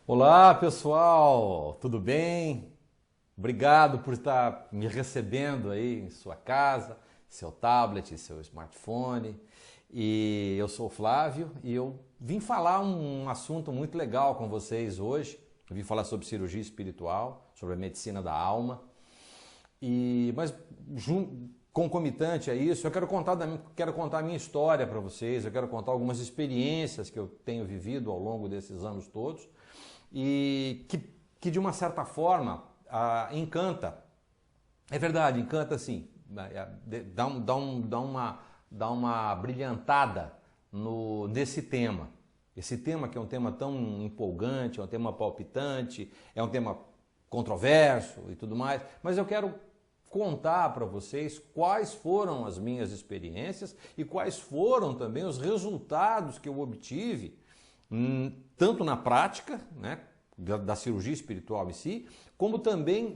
Olá, pessoal, tudo bem? Obrigado por estar me recebendo aí em sua casa, seu tablet, seu smartphone. E eu sou o Flávio e eu vim falar um assunto muito legal com vocês hoje. Eu vim falar sobre cirurgia espiritual, sobre a medicina da alma. Mas concomitante a isso, eu quero contar a minha história para vocês, eu quero contar algumas experiências que eu tenho vivido ao longo desses anos todos e que de uma certa forma encanta. É verdade, encanta sim. Dá uma brilhantada nesse tema. Esse tema que é um tema tão empolgante, é um tema palpitante, é um tema controverso e tudo mais, mas eu quero contar para vocês quais foram as minhas experiências e quais foram também os resultados que eu obtive, tanto na prática, né, da cirurgia espiritual em si, como também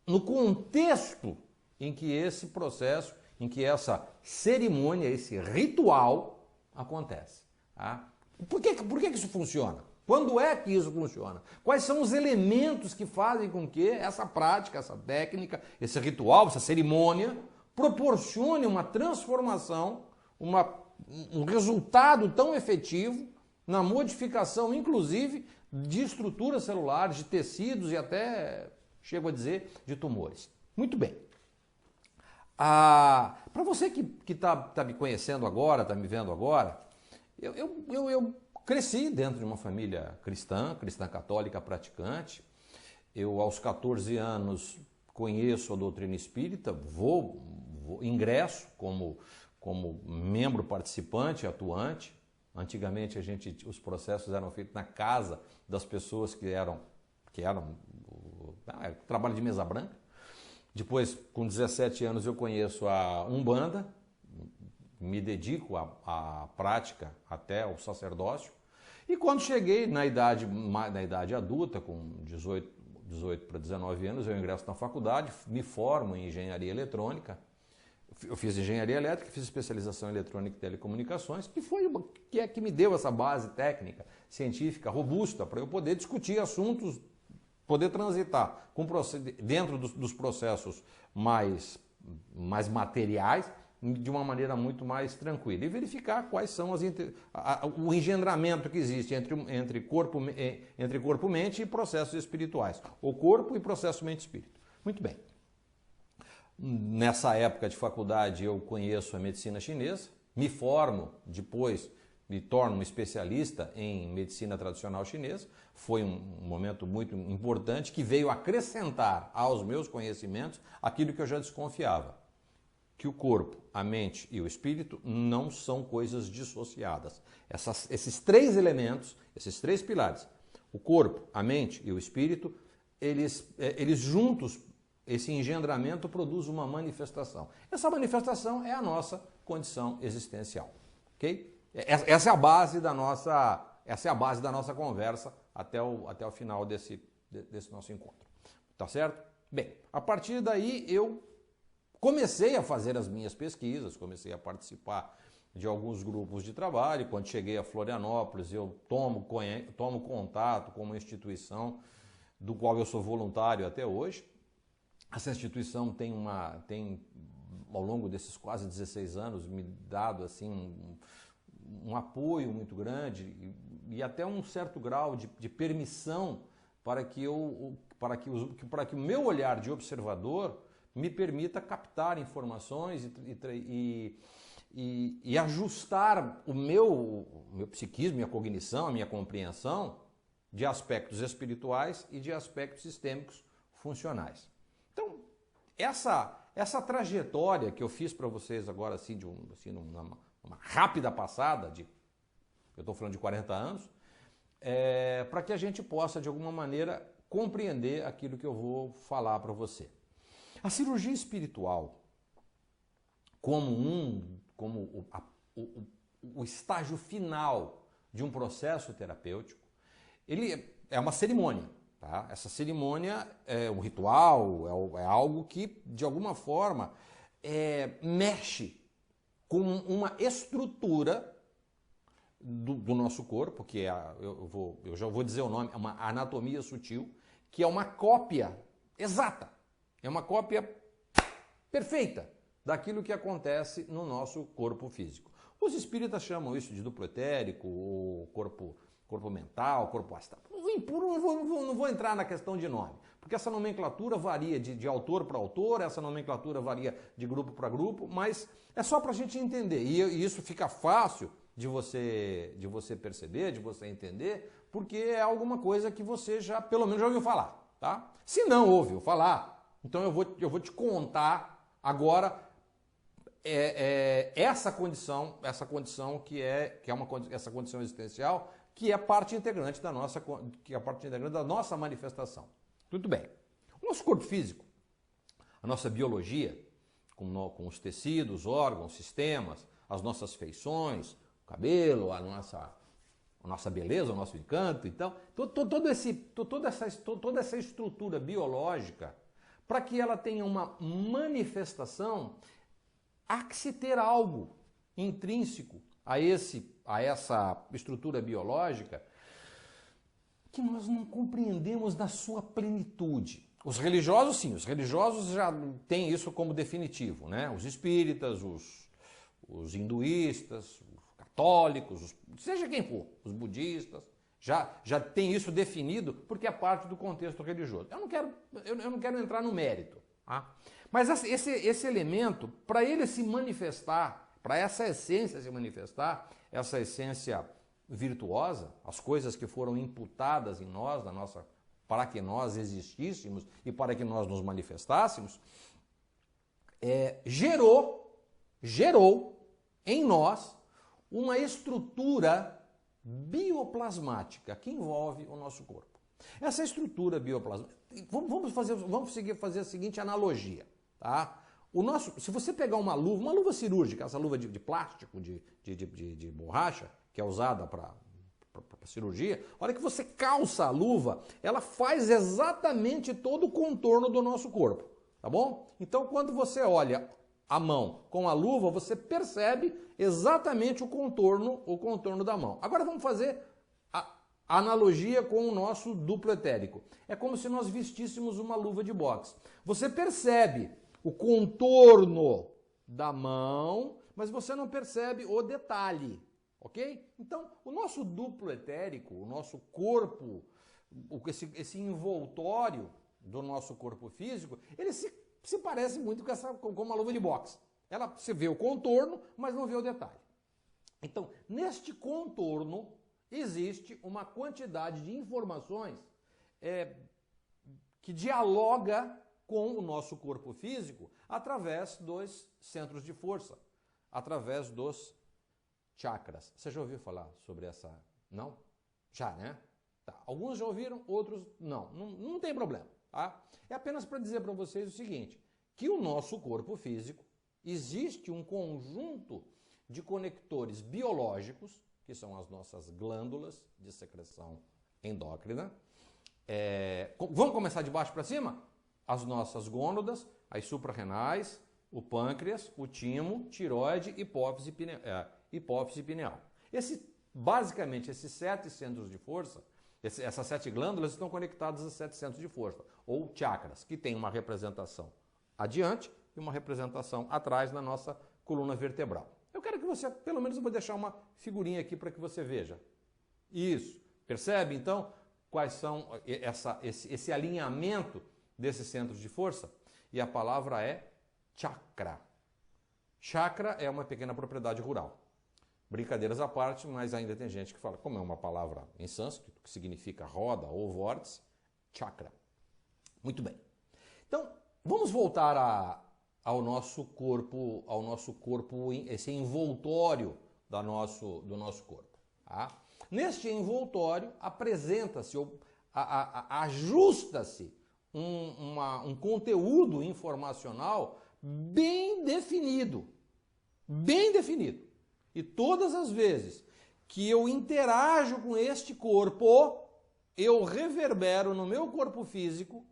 no contexto em que esse processo, em que essa cerimônia, esse ritual acontece. Tá? Por que isso funciona? Quando é que isso funciona? Quais são os elementos que fazem com que essa prática, essa técnica, esse ritual, essa cerimônia proporcione uma transformação, um resultado tão efetivo na modificação, inclusive, de estruturas celulares, de tecidos e até, chego a dizer, de tumores. Muito bem. Para você que tá me conhecendo agora, está me vendo agora, eu cresci dentro de uma família cristã católica praticante. Eu, aos 14 anos, conheço a doutrina espírita, ingresso como membro participante, atuante. Antigamente os processos eram feitos na casa das pessoas que eram trabalho de mesa branca. Depois, com 17 anos, eu conheço a Umbanda, me dedico à prática até o sacerdócio. E quando cheguei na idade adulta, com 18 para 19 anos, eu ingresso na faculdade, me formo em engenharia eletrônica. Eu fiz engenharia elétrica, fiz especialização em eletrônica e telecomunicações, que me deu essa base técnica, científica, robusta, para eu poder discutir assuntos, poder transitar dentro dos processos mais materiais, de uma maneira muito mais tranquila, e verificar quais são o engendramento que existe entre corpo, mente e processos espirituais, o corpo e processo mente-espírito. Muito bem. Nessa época de faculdade eu conheço a medicina chinesa, me formo, depois me torno um especialista em medicina tradicional chinesa. Foi um momento muito importante que veio acrescentar aos meus conhecimentos aquilo que eu já desconfiava, que o corpo, a mente e o espírito não são coisas dissociadas. Esses três elementos, esses três pilares, o corpo, a mente e o espírito, eles juntos, esse engendramento produz uma manifestação. Essa manifestação é a nossa condição existencial, ok? Essa é a base da nossa conversa até o final desse nosso encontro, tá certo? Bem, a partir daí eu comecei a fazer as minhas pesquisas, comecei a participar de alguns grupos de trabalho. Quando cheguei a Florianópolis, eu tomo contato com uma instituição do qual eu sou voluntário até hoje. Essa instituição tem ao longo desses quase 16 anos, me dado assim um apoio muito grande e até um certo grau de permissão para que o meu olhar de observador me permita captar informações e ajustar o meu psiquismo, minha cognição, a minha compreensão de aspectos espirituais e de aspectos sistêmicos funcionais. Então, essa trajetória que eu fiz para vocês agora, assim, uma rápida passada, eu estou falando de 40 anos, para que a gente possa, de alguma maneira, compreender aquilo que eu vou falar para você. A cirurgia espiritual, como o estágio final de um processo terapêutico, ele é uma cerimônia. Tá? Essa cerimônia é um ritual, é algo que, de alguma forma, mexe com uma estrutura do nosso corpo, que é, eu já vou dizer o nome, é uma anatomia sutil, que é uma cópia exata, é uma cópia perfeita daquilo que acontece no nosso corpo físico. Os espíritas chamam isso de duplo etérico, ou corpo mental, corpo astral. Não vou entrar na questão de nome, porque essa nomenclatura varia de autor para autor, essa nomenclatura varia de grupo para grupo, mas é só para a gente entender. E isso fica fácil de você perceber, de você entender, porque é alguma coisa que você já, pelo menos, já ouviu falar, tá? Se não ouviu falar, então eu vou te contar agora essa condição essa condição existencial, que é parte integrante da nossa manifestação. Muito bem. O nosso corpo físico, a nossa biologia, com os tecidos, órgãos, sistemas, as nossas feições, o cabelo, a nossa beleza, o nosso encanto, então, toda essa estrutura biológica, para que ela tenha uma manifestação, há que se ter algo intrínseco a essa estrutura biológica que nós não compreendemos na sua plenitude. Os religiosos, sim, os religiosos já têm isso como definitivo, né? Os espíritas, os hinduístas, os católicos, seja quem for, os budistas, já tem isso definido porque é parte do contexto religioso. Eu não quero entrar no mérito, tá? Mas esse elemento, para ele se manifestar, para essa essência se manifestar, essa essência virtuosa, as coisas que foram imputadas em nós, para que nós existíssemos e para que nós nos manifestássemos, gerou em nós uma estrutura bioplasmática que envolve o nosso corpo. Essa estrutura bioplasmática, vamos fazer a seguinte analogia, tá? Se você pegar uma luva cirúrgica, essa luva de plástico, de borracha, que é usada para cirurgia, a hora que você calça a luva, ela faz exatamente todo o contorno do nosso corpo, tá bom? Então, quando você olha a mão com a luva, você percebe exatamente o contorno da mão. Agora vamos fazer a analogia com o nosso duplo etérico. É como se nós vestíssemos uma luva de boxe. Você percebe o contorno da mão, mas você não percebe o detalhe, ok? Então, o nosso duplo etérico, o nosso corpo, esse envoltório do nosso corpo físico, ele se parece muito com uma luva de boxe. Você vê o contorno, mas não vê o detalhe. Então, neste contorno, existe uma quantidade de informações que dialoga com o nosso corpo físico através dos centros de força, através dos chakras. Você já ouviu falar sobre essa? Não? Já, né? Tá. Alguns já ouviram, outros não. Não tem problema, tá? É apenas para dizer para vocês o seguinte, que o nosso corpo físico existe um conjunto de conectores biológicos, que são as nossas glândulas de secreção endócrina. Vamos começar de baixo para cima? As nossas gônadas, as suprarrenais, o pâncreas, o timo, tireoide, hipófise pineal. Basicamente, esses 7 centros de força, essas 7 glândulas estão conectadas a 7 centros de força, ou chakras, que tem uma representação adiante e uma representação atrás na nossa coluna vertebral. Eu quero que você, pelo menos eu vou deixar uma figurinha aqui para que você veja. Isso. Percebe, então, quais são esse alinhamento desses centros de força? E a palavra é chakra. Chakra é uma pequena propriedade rural. Brincadeiras à parte, mas ainda tem gente que fala, como é uma palavra em sânscrito, que significa roda ou vórtice, chakra. Muito bem. Então, vamos voltar ao nosso corpo, esse envoltório do nosso corpo. Tá? Neste envoltório, apresenta-se, ajusta-se um conteúdo informacional bem definido. Bem definido. E todas as vezes que eu interajo com este corpo, eu reverbero no meu corpo físico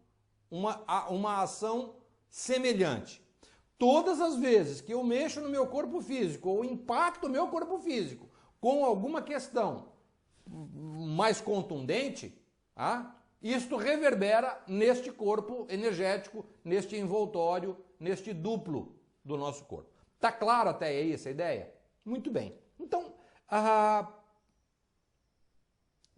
uma ação semelhante. Todas as vezes que eu mexo no meu corpo físico ou impacto o meu corpo físico com alguma questão mais contundente, isto reverbera neste corpo energético, neste envoltório, neste duplo do nosso corpo. Tá claro até aí essa ideia? Muito bem. Então,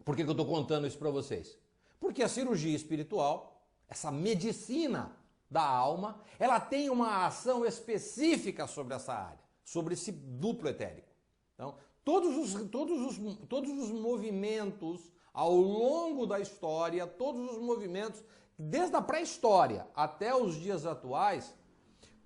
por que eu estou contando isso para vocês? Porque a cirurgia espiritual, essa medicina da alma, ela tem uma ação específica sobre essa área, sobre esse duplo etérico. Então, todos os movimentos ao longo da história, todos os movimentos, desde a pré-história até os dias atuais,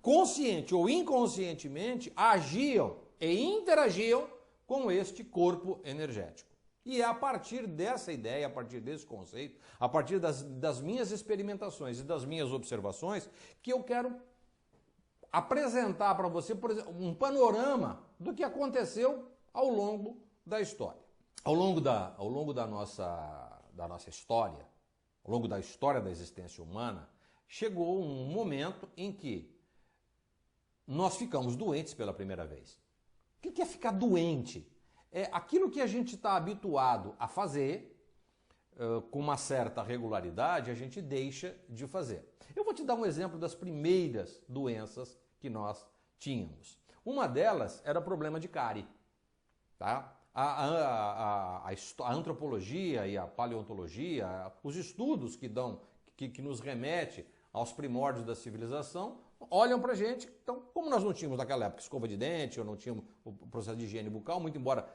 consciente ou inconscientemente, agiam e interagiam com este corpo energético. E é a partir dessa ideia, a partir desse conceito, a partir das minhas experimentações e das minhas observações, que eu quero apresentar para você, por exemplo, um panorama do que aconteceu ao longo da história. Ao longo da nossa história, ao longo da história da existência humana, chegou um momento em que nós ficamos doentes pela primeira vez. O que é ficar doente? É aquilo que a gente está habituado a fazer, com uma certa regularidade, a gente deixa de fazer. Eu vou te dar um exemplo das primeiras doenças que nós tínhamos. Uma delas era problema de cárie. Tá? A antropologia e a paleontologia, os estudos que nos remete aos primórdios da civilização, olham pra gente. Então, como nós não tínhamos naquela época escova de dente, ou não tínhamos o processo de higiene bucal, muito embora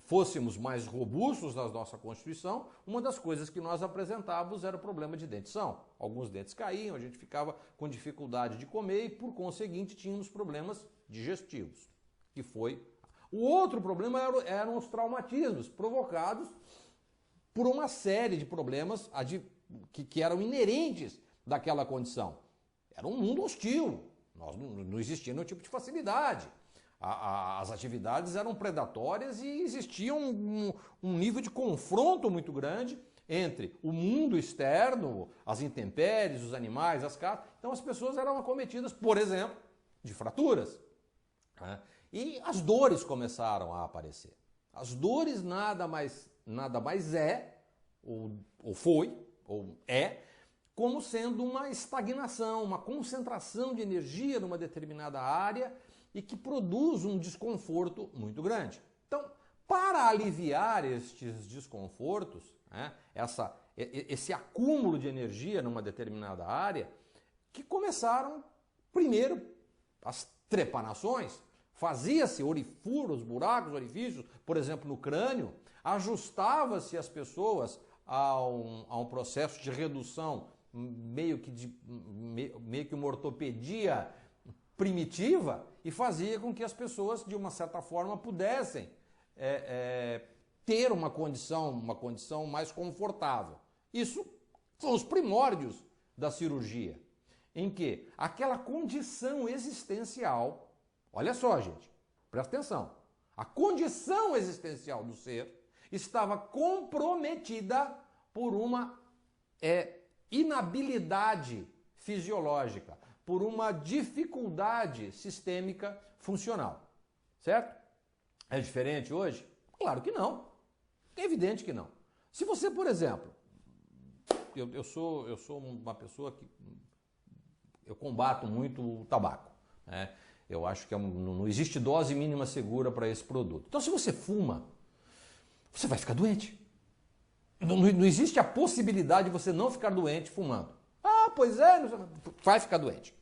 fôssemos mais robustos na nossa constituição, uma das coisas que nós apresentávamos era o problema de dentição. Alguns dentes caíam, a gente ficava com dificuldade de comer e, por conseguinte, tínhamos problemas digestivos, que foi... O outro problema eram os traumatismos provocados por uma série de problemas que eram inerentes daquela condição. Era um mundo hostil, não existia nenhum tipo de facilidade. As atividades eram predatórias e existia um nível de confronto muito grande entre o mundo externo, as intempéries, os animais, as casas. Então as pessoas eram acometidas, por exemplo, de fraturas. E as dores começaram a aparecer. As dores nada mais é, ou foi, ou é, como sendo uma estagnação, uma concentração de energia numa determinada área e que produz um desconforto muito grande. Então, para aliviar estes desconfortos, esse acúmulo de energia numa determinada área, que começaram, primeiro, as trepanações. Fazia-se furos, buracos, orifícios, por exemplo, no crânio, ajustava-se as pessoas a um processo de redução, meio que uma ortopedia primitiva, e fazia com que as pessoas, de uma certa forma, pudessem ter uma condição mais confortável. Isso são os primórdios da cirurgia, em que aquela condição existencial... Olha só, gente, presta atenção. A condição existencial do ser estava comprometida por uma inabilidade fisiológica, por uma dificuldade sistêmica funcional. Certo? É diferente hoje? Claro que não. É evidente que não. Se você, por exemplo, eu sou uma pessoa que eu combato muito o tabaco, né? Eu acho que não existe dose mínima segura para esse produto. Então, se você fuma, você vai ficar doente. Não existe a possibilidade de você não ficar doente fumando. Pois é, vai ficar doente.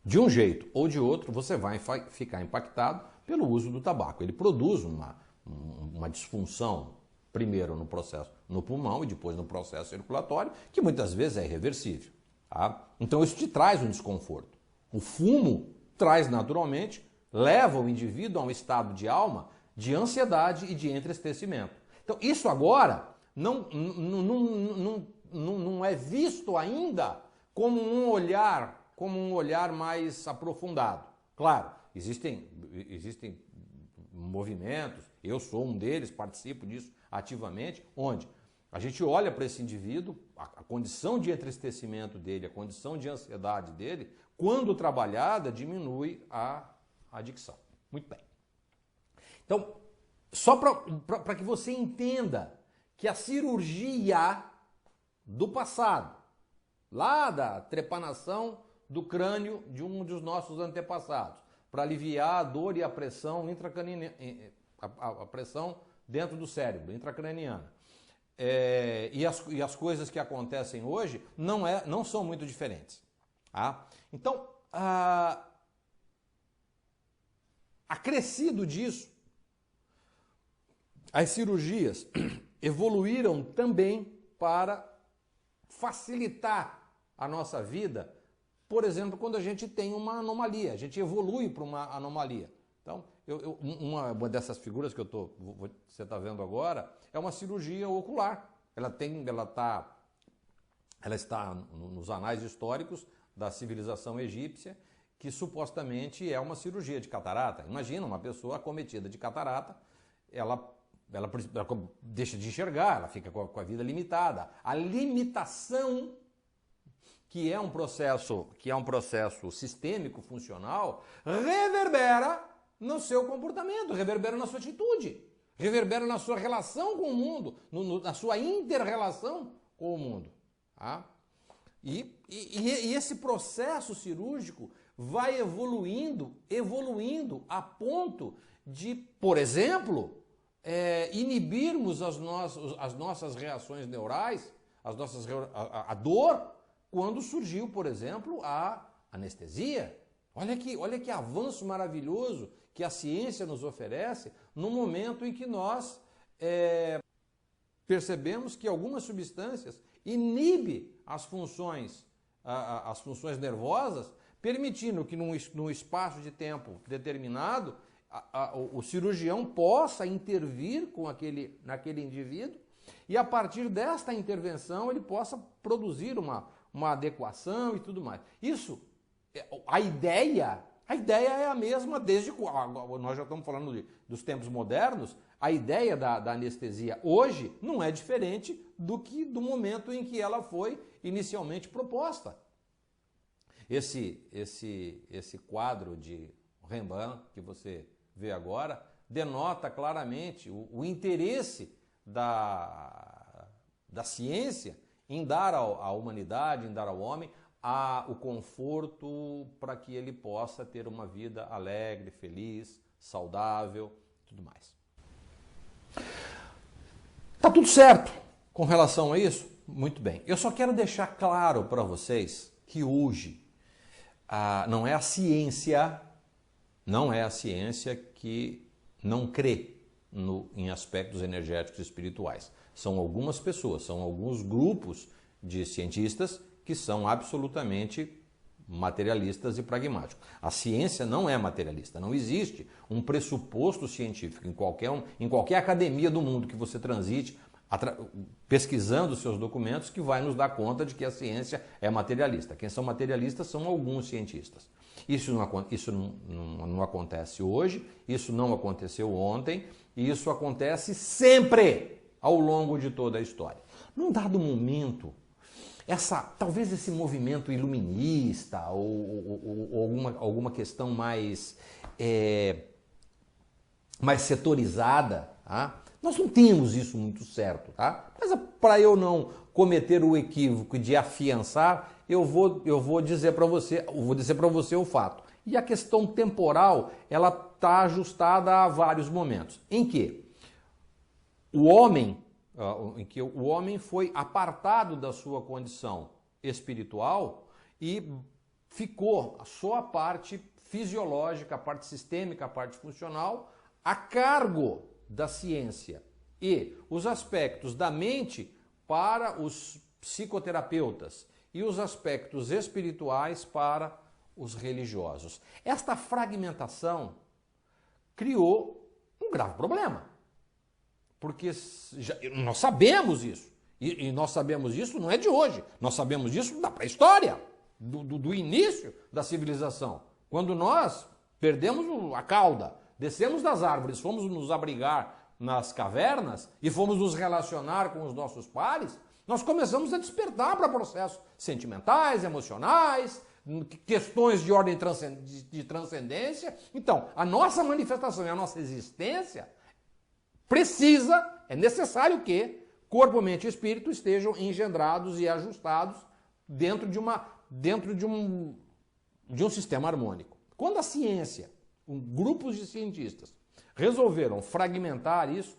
De um jeito ou de outro, você vai ficar impactado pelo uso do tabaco. Ele produz uma disfunção, primeiro no processo no pulmão e depois no processo circulatório, que muitas vezes é irreversível. Tá? Então, isso te traz um desconforto. O fumo traz naturalmente, leva o indivíduo a um estado de alma de ansiedade e de entristecimento. Então, isso agora não é visto ainda como um olhar mais aprofundado. Claro, existem movimentos, eu sou um deles, participo disso ativamente, onde a gente olha para esse indivíduo, a condição de entristecimento dele, a condição de ansiedade dele, quando trabalhada, diminui a adicção. Muito bem. Então, só para que você entenda que a cirurgia do passado, lá da trepanação do crânio de um dos nossos antepassados, para aliviar a dor e a pressão intracraniana, a pressão dentro do cérebro, intracraniana. E as coisas que acontecem hoje não são muito diferentes. Tá? Então, acrescido disso, as cirurgias evoluíram também para facilitar a nossa vida. Por exemplo, quando a gente tem uma anomalia, a gente evolui para uma anomalia. Então, uma dessas figuras que você está vendo agora é uma cirurgia ocular. Ela está nos anais históricos da civilização egípcia, que supostamente é uma cirurgia de catarata. Imagina uma pessoa acometida de catarata, ela deixa de enxergar, ela fica com a vida limitada. A limitação, que é um processo sistêmico, funcional, reverbera no seu comportamento, reverbera na sua atitude, reverbera na sua relação com o mundo, na sua inter-relação com o mundo. Tá? E esse processo cirúrgico vai evoluindo a ponto de, por exemplo, inibirmos as nossas reações neurais, a dor, quando surgiu, por exemplo, a anestesia. Olha que avanço maravilhoso que a ciência nos oferece no momento em que nós percebemos que algumas substâncias inibem as funções nervosas, permitindo que num espaço de tempo determinado o cirurgião possa intervir naquele indivíduo e, a partir desta intervenção, ele possa produzir uma adequação e tudo mais. A ideia é a mesma desde nós já estamos falando dos tempos modernos. A ideia da anestesia hoje não é diferente do momento em que ela foi inicialmente proposta. Esse quadro de Rembrandt que você vê agora denota claramente o interesse da ciência em dar à humanidade, em dar ao homem o conforto para que ele possa ter uma vida alegre, feliz, saudável e tudo mais. Tá tudo certo com relação a isso? Muito bem. Eu só quero deixar claro para vocês que hoje não é a ciência que não crê em aspectos energéticos e espirituais. São algumas pessoas, são alguns grupos de cientistas que são absolutamente materialistas e pragmáticos. A ciência não é materialista, não existe um pressuposto científico em qualquer academia do mundo que você transite, pesquisando seus documentos, que vai nos dar conta de que a ciência é materialista. Quem são materialistas são alguns cientistas. Isso não acontece hoje, isso não aconteceu ontem, e isso acontece sempre ao longo de toda a história. Num dado momento, talvez esse movimento iluminista ou alguma questão mais setorizada, tá? Nós não temos isso muito certo, tá? Mas para eu não cometer o equívoco de afiançar, eu vou dizer para você o fato. E a questão temporal, ela está ajustada a vários momentos. Em que o homem foi apartado da sua condição espiritual e ficou só a parte fisiológica, a parte sistêmica, a parte funcional, a cargo da ciência, e os aspectos da mente para os psicoterapeutas e os aspectos espirituais para os religiosos. Esta fragmentação criou um grave problema, porque nós sabemos isso, e nós sabemos isso não é de hoje, nós sabemos disso da pré-história, do início da civilização, quando nós perdemos a cauda, descemos das árvores, fomos nos abrigar nas cavernas e fomos nos relacionar com os nossos pares, nós começamos a despertar para processos sentimentais, emocionais, questões de ordem de transcendência. Então, a nossa manifestação e a nossa existência é necessário que corpo, mente e espírito estejam engendrados e ajustados dentro de um sistema harmônico. Quando a ciência, grupos de cientistas, resolveram fragmentar isso,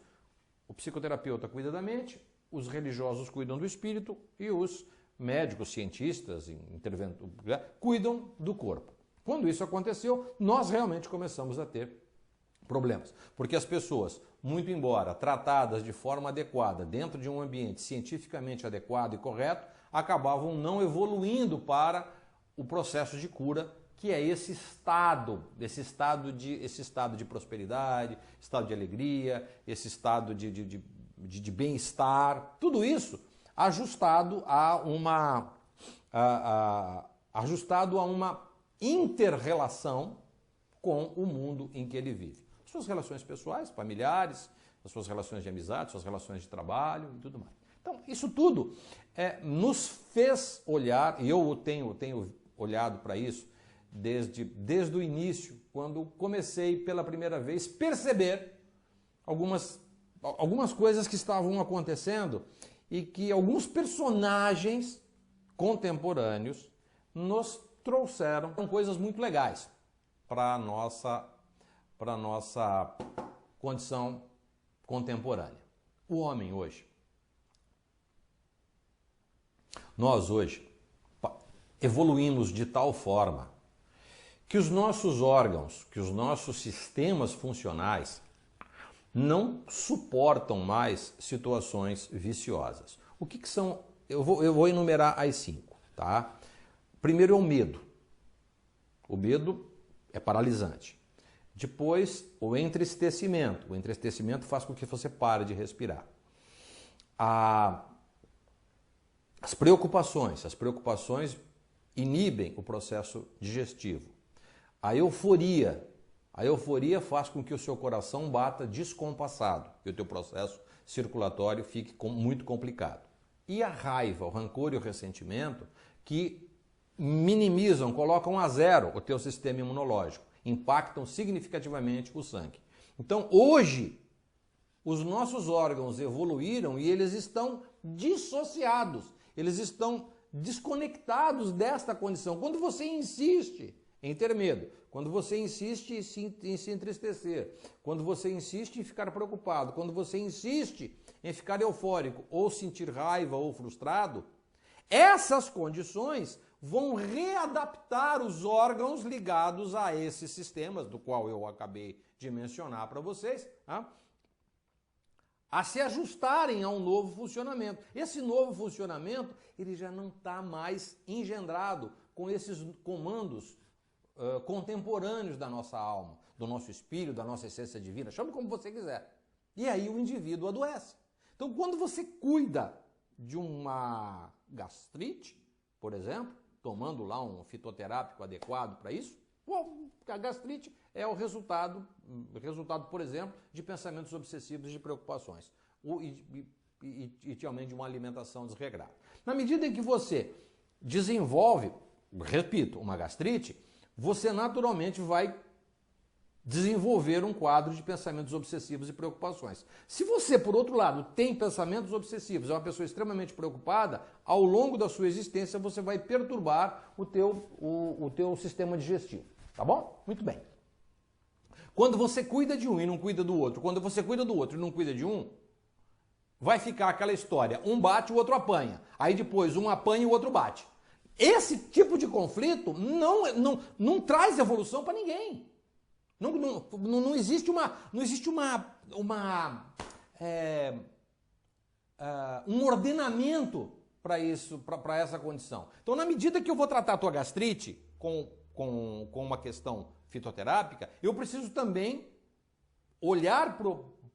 o psicoterapeuta cuida da mente, os religiosos cuidam do espírito e os médicos, cientistas, cuidam do corpo. Quando isso aconteceu, nós realmente começamos a ter problemas. Porque as pessoas, muito embora tratadas de forma adequada, dentro de um ambiente cientificamente adequado e correto, acabavam não evoluindo para o processo de cura, que é esse estado de prosperidade, estado de alegria, esse estado de bem-estar, tudo isso ajustado a uma inter-relação com o mundo em que ele vive. Suas relações pessoais, familiares, as suas relações de amizade, suas relações de trabalho e tudo mais. Então, isso tudo nos fez olhar, e eu tenho olhado para isso desde o início, quando comecei pela primeira vez perceber algumas coisas que estavam acontecendo e que alguns personagens contemporâneos nos trouxeram coisas muito legais para a nossa condição contemporânea. O homem hoje, nós hoje evoluímos de tal forma que os nossos órgãos, que os nossos sistemas funcionais não suportam mais situações viciosas. O que são? Eu vou enumerar as 5, tá? Primeiro é o medo. O medo é paralisante. Depois, o entristecimento. O entristecimento faz com que você pare de respirar. As preocupações inibem o processo digestivo. A euforia faz com que o seu coração bata descompassado e o teu processo circulatório fique muito complicado. E a raiva, o rancor e o ressentimento que minimizam, colocam a zero o teu sistema imunológico, impactam significativamente o sangue. Então, hoje, os nossos órgãos evoluíram e eles estão dissociados, eles estão desconectados desta condição. Quando você insiste em ter medo, quando você insiste em se entristecer, quando você insiste em ficar preocupado, quando você insiste em ficar eufórico ou sentir raiva ou frustrado, essas condições vão readaptar os órgãos ligados a esses sistemas, do qual eu acabei de mencionar para vocês, a se ajustarem a um novo funcionamento. Esse novo funcionamento ele já não está mais engendrado com esses comandos contemporâneos da nossa alma, do nosso espírito, da nossa essência divina, chame como você quiser. E aí o indivíduo adoece. Então, quando você cuida de uma gastrite, por exemplo, tomando lá um fitoterápico adequado para isso, a gastrite é o resultado, por exemplo, de pensamentos obsessivos e de preocupações, e também de uma alimentação desregrada. Na medida em que você desenvolve, repito, uma gastrite, você naturalmente vai desenvolver um quadro de pensamentos obsessivos e preocupações. Se você, por outro lado, tem pensamentos obsessivos, é uma pessoa extremamente preocupada, ao longo da sua existência você vai perturbar o teu sistema digestivo. Tá bom? Muito bem. Quando você cuida de um e não cuida do outro, quando você cuida do outro e não cuida de um, vai ficar aquela história, um bate, o outro apanha. Aí depois um apanha e o outro bate. Esse tipo de conflito não traz evolução para ninguém. Não existe um ordenamento para isso, para essa condição. Então, na medida que eu vou tratar a tua gastrite com uma questão fitoterápica, eu preciso também olhar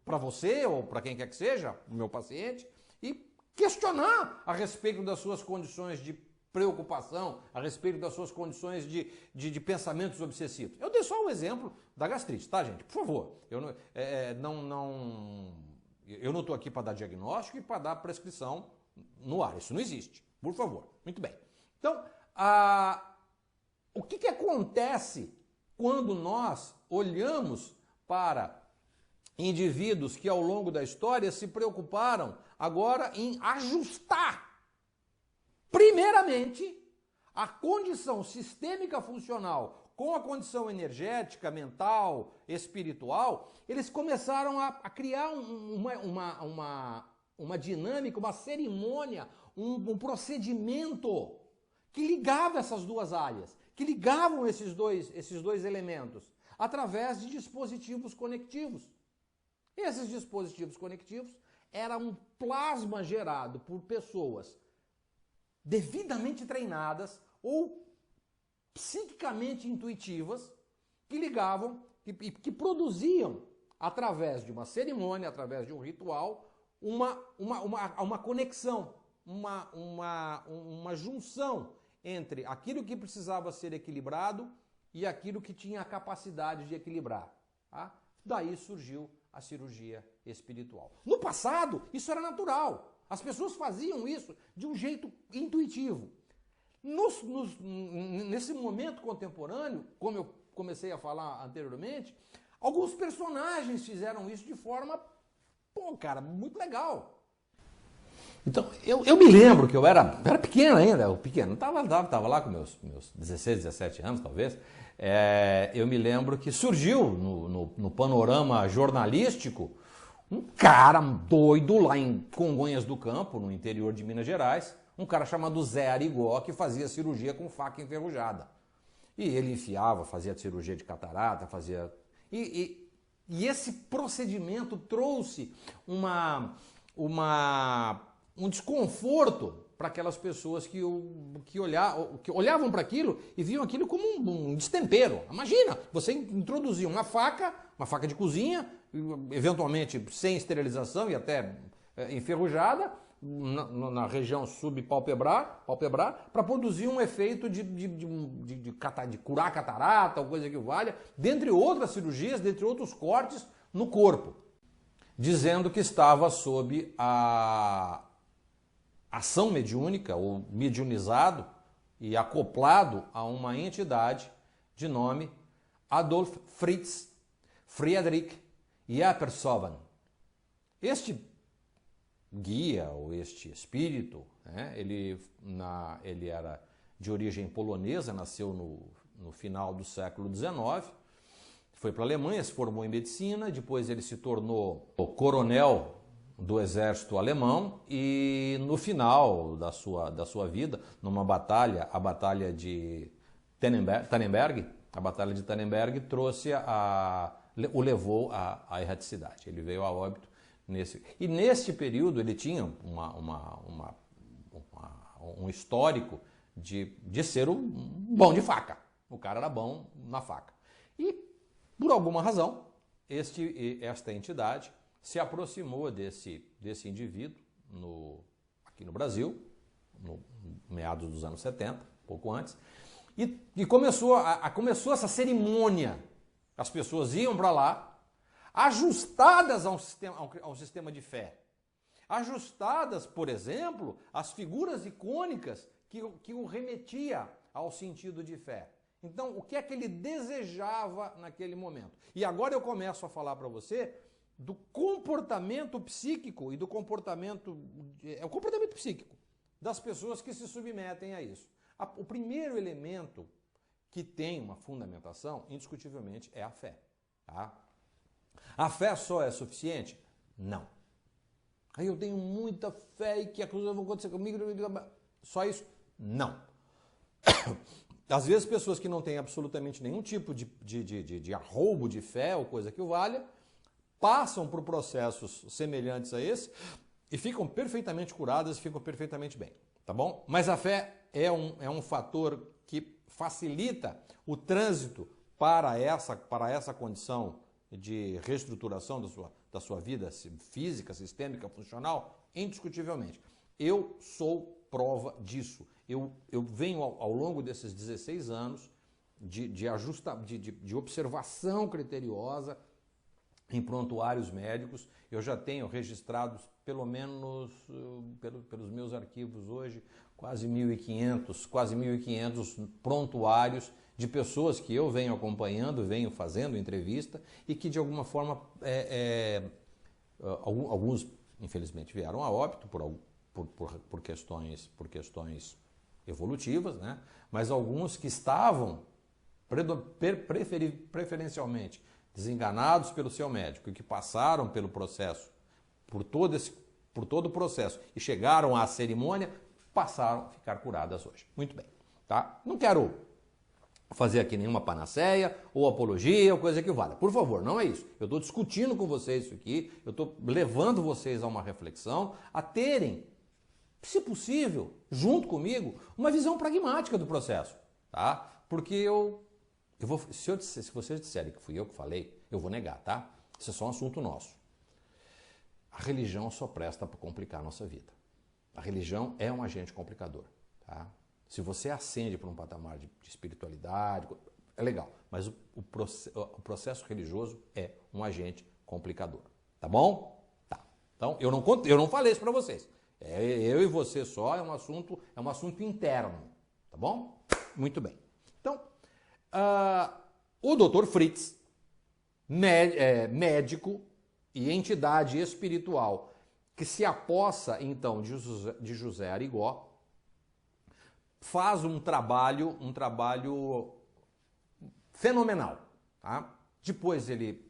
para você ou para quem quer que seja, o meu paciente, e questionar a respeito das suas condições de preocupação, a respeito das suas condições de pensamentos obsessivos. Eu dei só um exemplo da gastrite, tá, gente? Por favor. Eu não estou aqui para dar diagnóstico e para dar prescrição no ar. Isso não existe. Por favor. Muito bem. Então, o que acontece quando nós olhamos para indivíduos que ao longo da história se preocuparam agora em ajustar, primeiramente, a condição sistêmica funcional com a condição energética, mental, espiritual. Eles começaram a criar uma dinâmica, uma cerimônia, um procedimento que ligava essas duas áreas, que ligavam esses dois elementos através de dispositivos conectivos. Esses dispositivos conectivos eram um plasma gerado por pessoas devidamente treinadas ou psiquicamente intuitivas, que ligavam, que produziam, através de uma cerimônia, através de um ritual, uma conexão, uma junção entre aquilo que precisava ser equilibrado e aquilo que tinha a capacidade de equilibrar. Tá? Daí surgiu a cirurgia espiritual. No passado, isso era natural. As pessoas faziam isso de um jeito intuitivo. Nesse momento contemporâneo, como eu comecei a falar anteriormente, alguns personagens fizeram isso de forma, muito legal. Então, eu me lembro que eu era pequeno ainda, estava lá com meus 16, 17 anos, talvez. Eu me lembro que surgiu no panorama jornalístico um cara doido lá em Congonhas do Campo, no interior de Minas Gerais, um cara chamado Zé Arigó, que fazia cirurgia com faca enferrujada. E ele enfiava, fazia cirurgia de catarata, fazia... E esse procedimento trouxe um desconforto para aquelas pessoas que olhavam para aquilo e viam aquilo como um destempero. Imagina, você introduzir uma faca de cozinha, eventualmente sem esterilização e até enferrujada, na região subpalpebrar, para produzir um efeito de curar catarata ou coisa que valha, dentre outras cirurgias, dentre outros cortes no corpo, dizendo que estava sob a ação mediúnica ou mediunizado e acoplado a uma entidade de nome Adolf Fritz Friedrich Jeppsson. Este guia ou este espírito, né, ele era de origem polonesa, nasceu no final do século XIX, foi para a Alemanha, se formou em medicina, depois ele se tornou coronel do exército alemão e no final da sua vida, numa batalha, a batalha de Tannenberg, a batalha de Tannenberg o levou à erraticidade. Ele veio a óbito neste período ele tinha um histórico de ser um bom de faca. O cara era bom na faca. E, por alguma razão, esta entidade se aproximou desse indivíduo aqui no Brasil, no meados dos anos 70, pouco antes, e começou essa cerimônia. As pessoas iam para lá, ajustadas a um sistema de fé. Ajustadas, por exemplo, às figuras icônicas que o remetia ao sentido de fé. Então, o que é que ele desejava naquele momento? E agora eu começo a falar para você do comportamento psíquico e do comportamento psíquico das pessoas que se submetem a isso. O primeiro elemento que tem uma fundamentação, indiscutivelmente, é a fé. Tá? A fé só é suficiente? Não. Aí eu tenho muita fé e que as coisas vão acontecer comigo. Só isso? Não. Às vezes pessoas que não têm absolutamente nenhum tipo de arroubo de fé ou coisa que o valha, passam por processos semelhantes a esse e ficam perfeitamente curadas e ficam perfeitamente bem. Tá bom? Mas a fé é um fator que facilita o trânsito para essa condição de reestruturação da sua vida física, sistêmica, funcional, indiscutivelmente. Eu sou prova disso. Eu venho ao longo desses 16 anos de observação criteriosa em prontuários médicos. Eu já tenho registrados, pelo menos pelos meus arquivos hoje, quase 1.500 prontuários de pessoas que eu venho acompanhando, venho fazendo entrevista e que de alguma forma, alguns infelizmente vieram a óbito por questões evolutivas, né? Mas alguns que estavam preferencialmente desenganados pelo seu médico e que passaram pelo processo, por todo o processo e chegaram à cerimônia, passaram a ficar curadas hoje. Muito bem, tá? Não quero fazer aqui nenhuma panaceia ou apologia ou coisa que valha. Por favor, não é isso. Eu estou discutindo com vocês isso aqui, eu estou levando vocês a uma reflexão, a terem, se possível, junto comigo, uma visão pragmática do processo, tá? Porque se vocês disserem que fui eu que falei, eu vou negar, tá? Isso é só um assunto nosso. A religião só presta para complicar a nossa vida. A religião é um agente complicador, tá? Se você ascende para um patamar de espiritualidade, é legal, mas o processo religioso é um agente complicador, tá bom? Tá. Então, eu não falei isso para vocês. Eu e você só, é um assunto interno, tá bom? Muito bem. Então, o Dr. Fritz, médico e entidade espiritual que se apossa, então, de José Arigó, faz um trabalho fenomenal, tá? Depois ele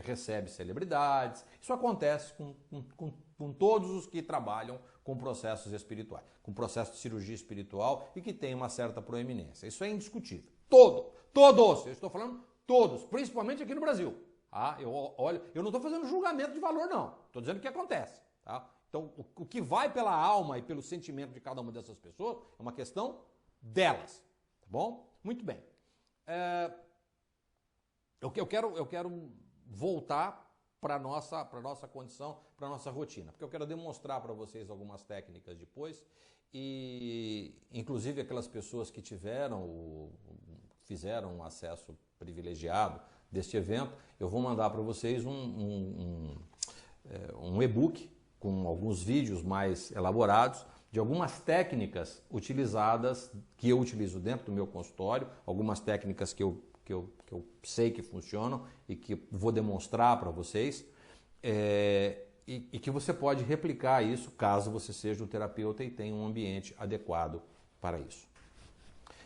recebe celebridades. Isso acontece com todos os que trabalham com processos espirituais, com processo de cirurgia espiritual e que tem uma certa proeminência. Isso é indiscutível. Todos, eu estou falando todos, principalmente aqui no Brasil. Tá? Eu não estou fazendo julgamento de valor, não. Estou dizendo o que acontece, tá? Então, o que vai pela alma e pelo sentimento de cada uma dessas pessoas é uma questão delas, tá bom? Muito bem. Eu quero voltar para a nossa condição, para a nossa rotina, porque eu quero demonstrar para vocês algumas técnicas depois e, inclusive, aquelas pessoas que fizeram um acesso privilegiado deste evento, eu vou mandar para vocês um e-book com alguns vídeos mais elaborados de algumas técnicas utilizadas, que eu utilizo dentro do meu consultório, algumas técnicas que eu sei que funcionam e que vou demonstrar para vocês, e que você pode replicar isso caso você seja um terapeuta e tenha um ambiente adequado para isso.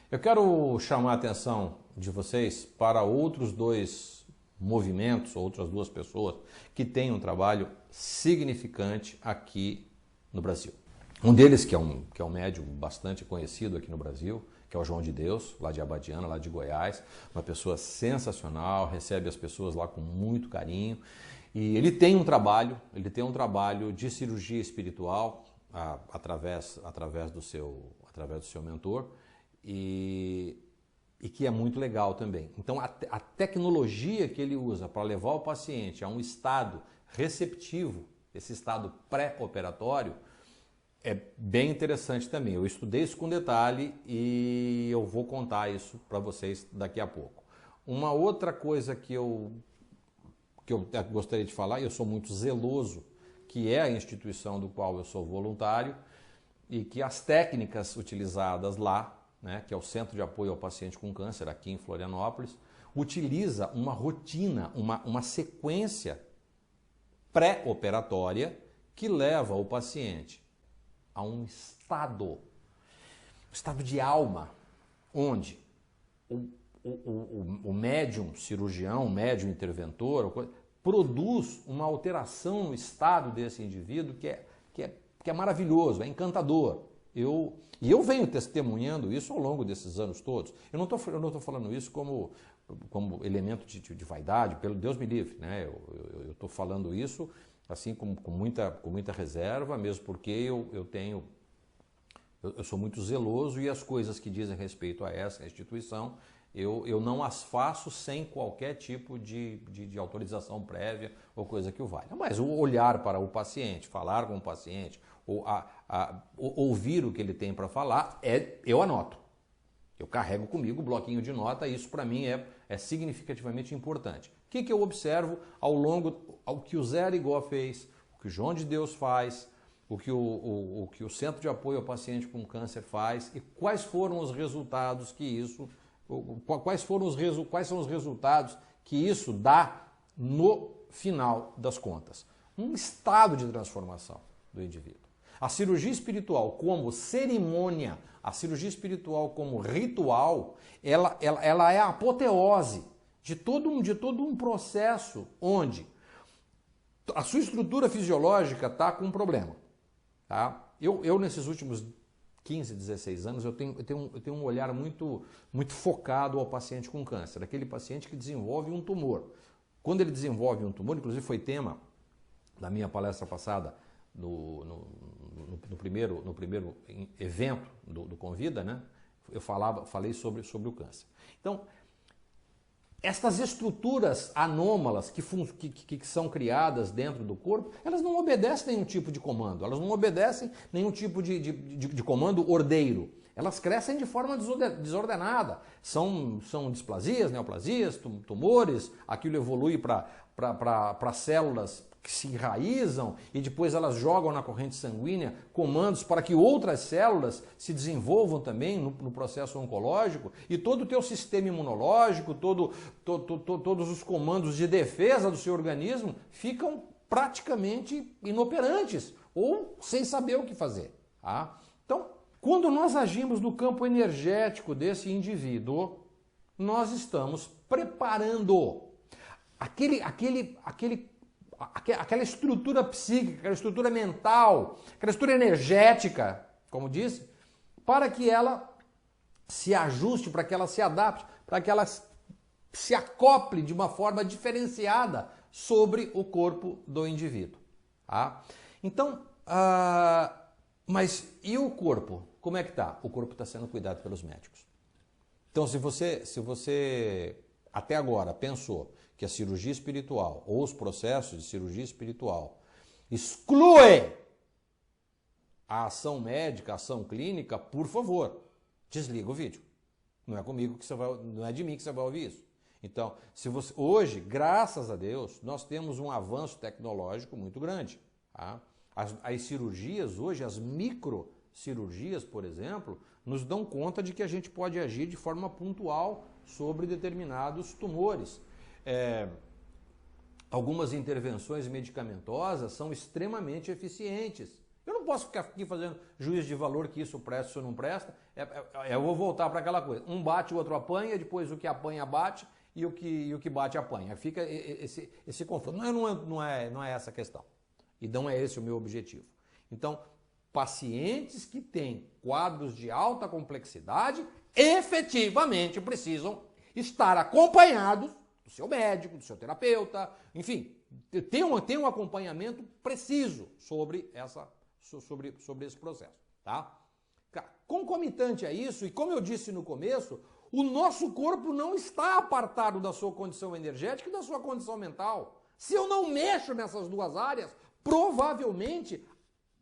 Eu quero chamar a atenção de vocês para outros dois movimentos, outras duas pessoas que têm um trabalho significante aqui no Brasil. Um deles, que é um médium bastante conhecido aqui no Brasil, que é o João de Deus, lá de Abadiana, lá de Goiás, uma pessoa sensacional, recebe as pessoas lá com muito carinho, e ele tem um trabalho de cirurgia espiritual através do seu mentor, e que é muito legal também. Então, a tecnologia que ele usa para levar o paciente a um estado receptivo, esse estado pré-operatório, é bem interessante também. Eu estudei isso com detalhe e eu vou contar isso para vocês daqui a pouco. Uma outra coisa que eu gostaria de falar, e eu sou muito zeloso, que é a instituição do qual eu sou voluntário, e que as técnicas utilizadas lá, né, que é o Centro de Apoio ao Paciente com Câncer, aqui em Florianópolis, utiliza uma rotina, uma sequência pré-operatória que leva o paciente a um estado de alma, onde o médium cirurgião, o médium interventor, produz uma alteração no estado desse indivíduo que é maravilhoso, é encantador. Eu venho testemunhando isso ao longo desses anos todos. Eu não estou falando isso como elemento de vaidade, pelo Deus me livre, né? Eu estou falando isso assim com muita reserva, mesmo porque eu sou muito zeloso e as coisas que dizem respeito a essa instituição, eu não as faço sem qualquer tipo de autorização prévia ou coisa que o valha. Mas o olhar para o paciente, falar com o paciente, ou ouvir o que ele tem para falar, eu anoto. Eu carrego comigo o bloquinho de nota e isso para mim é significativamente importante. O que eu observo ao que o Zé Arigó fez, o que o João de Deus faz, o que o Centro de Apoio ao Paciente com Câncer faz e quais foram os resultados que isso, quais são os resultados que isso dá no final das contas. Um estado de transformação do indivíduo. A cirurgia espiritual como cerimônia, a cirurgia espiritual como ritual, ela é a apoteose de todo um processo onde a sua estrutura fisiológica está com um problema. Tá? Eu nesses últimos 15, 16 anos, eu tenho um olhar muito focado ao paciente com câncer, aquele paciente que desenvolve um tumor. Quando ele desenvolve um tumor, inclusive foi tema da minha palestra passada, no primeiro evento do Convida, né? Eu falei sobre o câncer. Então, estas estruturas anômalas que são criadas dentro do corpo, elas não obedecem nenhum tipo de comando, elas não obedecem nenhum tipo de comando ordeiro. Elas crescem de forma desordenada. São displasias, neoplasias, tumores, aquilo evolui para células que se enraizam e depois elas jogam na corrente sanguínea comandos para que outras células se desenvolvam também no processo oncológico e todo o teu sistema imunológico, todos os comandos de defesa do seu organismo ficam praticamente inoperantes ou sem saber o que fazer. Tá? Então, quando nós agimos no campo energético desse indivíduo, nós estamos preparando aquela estrutura psíquica, aquela estrutura mental, aquela estrutura energética, como disse, para que ela se ajuste, para que ela se adapte, para que ela se acople de uma forma diferenciada sobre o corpo do indivíduo. Tá? Então, mas e o corpo? Como é que está? O corpo está sendo cuidado pelos médicos. Então, se você até agora pensou que a cirurgia espiritual ou os processos de cirurgia espiritual exclui a ação médica, a ação clínica, por favor, desliga o vídeo. Não é comigo que não é de mim que você vai ouvir isso. Então, hoje, graças a Deus, nós temos um avanço tecnológico muito grande. Tá? As cirurgias hoje, as microcirurgias, por exemplo, nos dão conta de que a gente pode agir de forma pontual sobre determinados tumores. Algumas intervenções medicamentosas são extremamente eficientes. Eu não posso ficar aqui fazendo juízo de valor que isso presta ou não presta. Eu vou voltar para aquela coisa. Um bate, o outro apanha, depois o que apanha bate e o que bate apanha. Fica esse confronto. Não é essa a questão. E não é esse o meu objetivo. Então, pacientes que têm quadros de alta complexidade efetivamente precisam estar acompanhados do seu médico, do seu terapeuta, enfim, tem um acompanhamento preciso sobre esse processo. Tá? Concomitante a isso, e como eu disse no começo, o nosso corpo não está apartado da sua condição energética e da sua condição mental. Se eu não mexo nessas duas áreas, provavelmente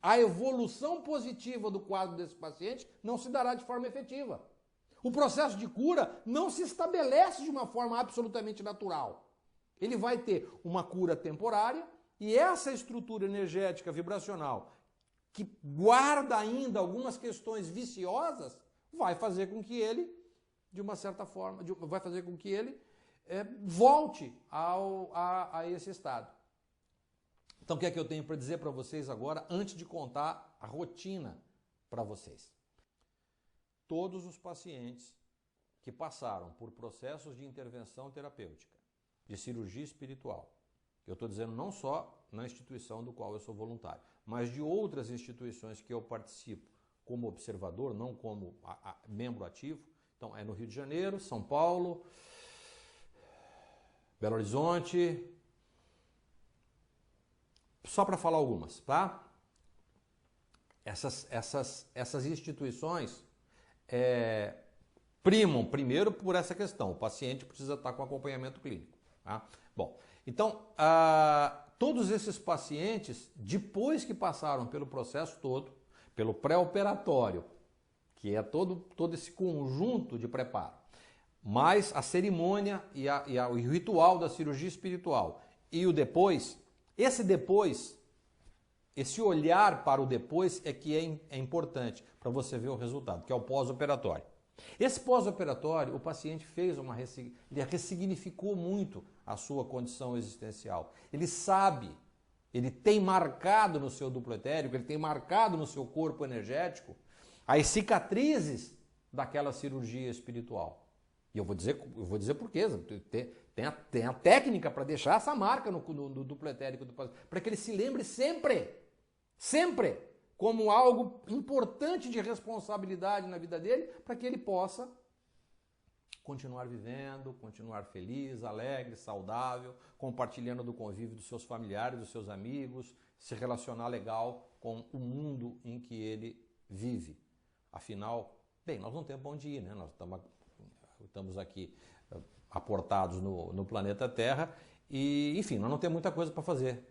a evolução positiva do quadro desse paciente não se dará de forma efetiva. O processo de cura não se estabelece de uma forma absolutamente natural. Ele vai ter uma cura temporária e essa estrutura energética vibracional que guarda ainda algumas questões viciosas vai fazer com que ele, de uma certa forma, vai fazer com que ele volte a esse estado. Então, o que é que eu tenho para dizer para vocês agora, antes de contar a rotina para vocês? Todos os pacientes que passaram por processos de intervenção terapêutica, de cirurgia espiritual, eu estou dizendo não só na instituição do qual eu sou voluntário, mas de outras instituições que eu participo como observador, não como membro ativo. Então, é no Rio de Janeiro, São Paulo, Belo Horizonte, só para falar algumas, tá? Essas instituições primam primeiro por essa questão, o paciente precisa estar com acompanhamento clínico. Tá? Bom, então, todos esses pacientes, depois que passaram pelo processo todo, pelo pré-operatório, que é todo esse conjunto de preparo, mais a cerimônia e o ritual da cirurgia espiritual e o depois, esse depois, esse olhar para o depois é que é importante para você ver o resultado, que é o pós-operatório. Esse pós-operatório, o paciente ele ressignificou muito a sua condição existencial. Ele sabe, ele tem marcado no seu duplo etérico, ele tem marcado no seu corpo energético as cicatrizes daquela cirurgia espiritual. E eu vou dizer por quê. Tem a técnica para deixar essa marca no duplo etérico do paciente, para que ele se lembre sempre, como algo importante de responsabilidade na vida dele, para que ele possa continuar vivendo, continuar feliz, alegre, saudável, compartilhando do convívio dos seus familiares, dos seus amigos, se relacionar legal com o mundo em que ele vive. Afinal, bem, nós não temos pra onde ir, né? Nós estamos aqui aportados no planeta Terra e, enfim, nós não temos muita coisa para fazer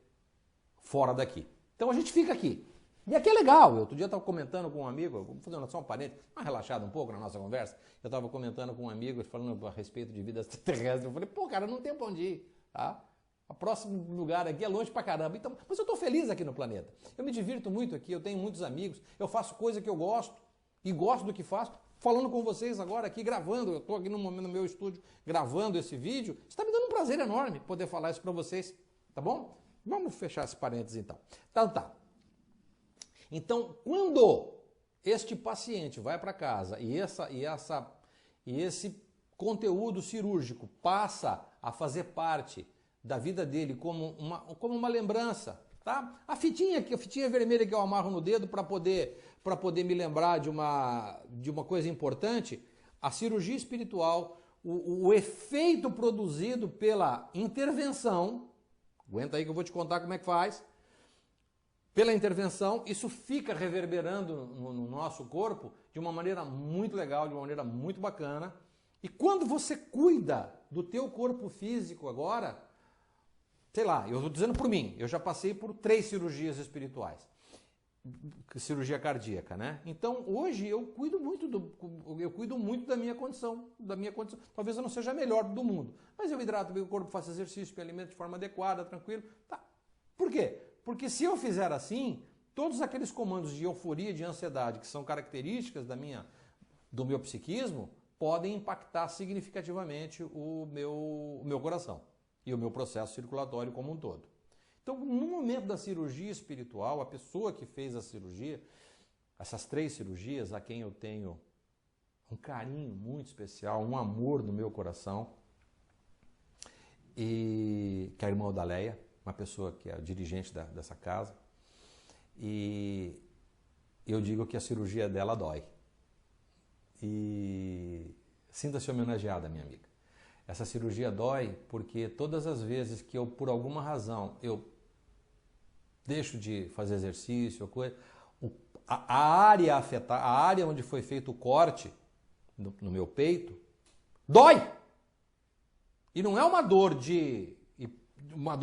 fora daqui. Então a gente fica aqui. E aqui é legal. Outro dia eu estava comentando com um amigo, vamos fazer só um parênteses, uma relaxada um pouco na nossa conversa. Eu estava comentando com um amigo, falando a respeito de vida extraterrestre. Eu falei, pô, cara, não tem pra onde ir, tá? O próximo lugar aqui é longe pra caramba. Então, mas eu estou feliz aqui no planeta. Eu me divirto muito aqui, eu tenho muitos amigos, eu faço coisa que eu gosto e gosto do que faço. Falando com vocês agora aqui, gravando, eu estou aqui no meu estúdio gravando esse vídeo. Está me dando um prazer enorme poder falar isso para vocês, tá bom? Vamos fechar esse parênteses então. Então, quando este paciente vai para casa e esse conteúdo cirúrgico passa a fazer parte da vida dele como uma lembrança, tá? A fitinha vermelha que eu amarro no dedo para poder me lembrar de uma coisa importante, a cirurgia espiritual, o efeito produzido pela intervenção, aguenta aí que eu vou te contar como é que faz, pela intervenção, isso fica reverberando no nosso corpo de uma maneira muito legal, de uma maneira muito bacana. E quando você cuida do teu corpo físico agora, sei lá, eu estou dizendo por mim, eu já passei por 3 cirurgias espirituais, cirurgia cardíaca, né? Então hoje eu cuido muito da minha condição, talvez eu não seja a melhor do mundo, mas eu hidrato bem o corpo, faço exercício, me alimento de forma adequada, tranquilo, tá? Por quê? Porque se eu fizer assim, todos aqueles comandos de euforia, de ansiedade, que são características do meu psiquismo, podem impactar significativamente o meu coração e o meu processo circulatório como um todo. Então, no momento da cirurgia espiritual, a pessoa que fez a cirurgia, essas 3 cirurgias, a quem eu tenho um carinho muito especial, um amor no meu coração, e que é a irmã Odaleia, uma pessoa que é dirigente dessa casa, e eu digo que a cirurgia dela dói. E sinta-se homenageada, minha amiga. Essa cirurgia dói porque todas as vezes que eu, por alguma razão, eu deixo de fazer exercício, a área afetada, a área onde foi feito o corte no meu peito, dói! E não é uma dor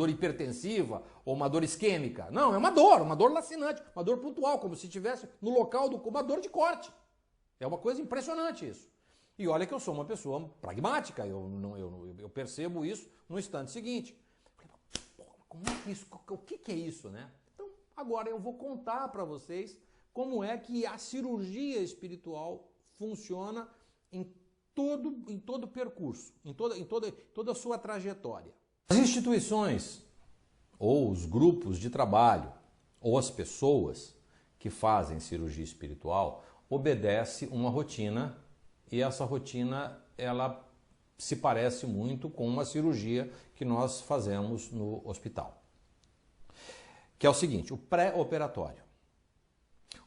hipertensiva ou uma dor isquêmica. Não, é uma dor lacinante, uma dor pontual, como se estivesse no local uma dor de corte. É uma coisa impressionante isso. E olha que eu sou uma pessoa pragmática, eu percebo isso no instante seguinte. Como é que isso? O que é isso, né? Então, agora eu vou contar para vocês como é que a cirurgia espiritual funciona em todo o percurso, em toda a sua trajetória. As instituições, ou os grupos de trabalho, ou as pessoas que fazem cirurgia espiritual, obedecem uma rotina, e essa rotina ela se parece muito com uma cirurgia que nós fazemos no hospital. Que é o seguinte, o pré-operatório.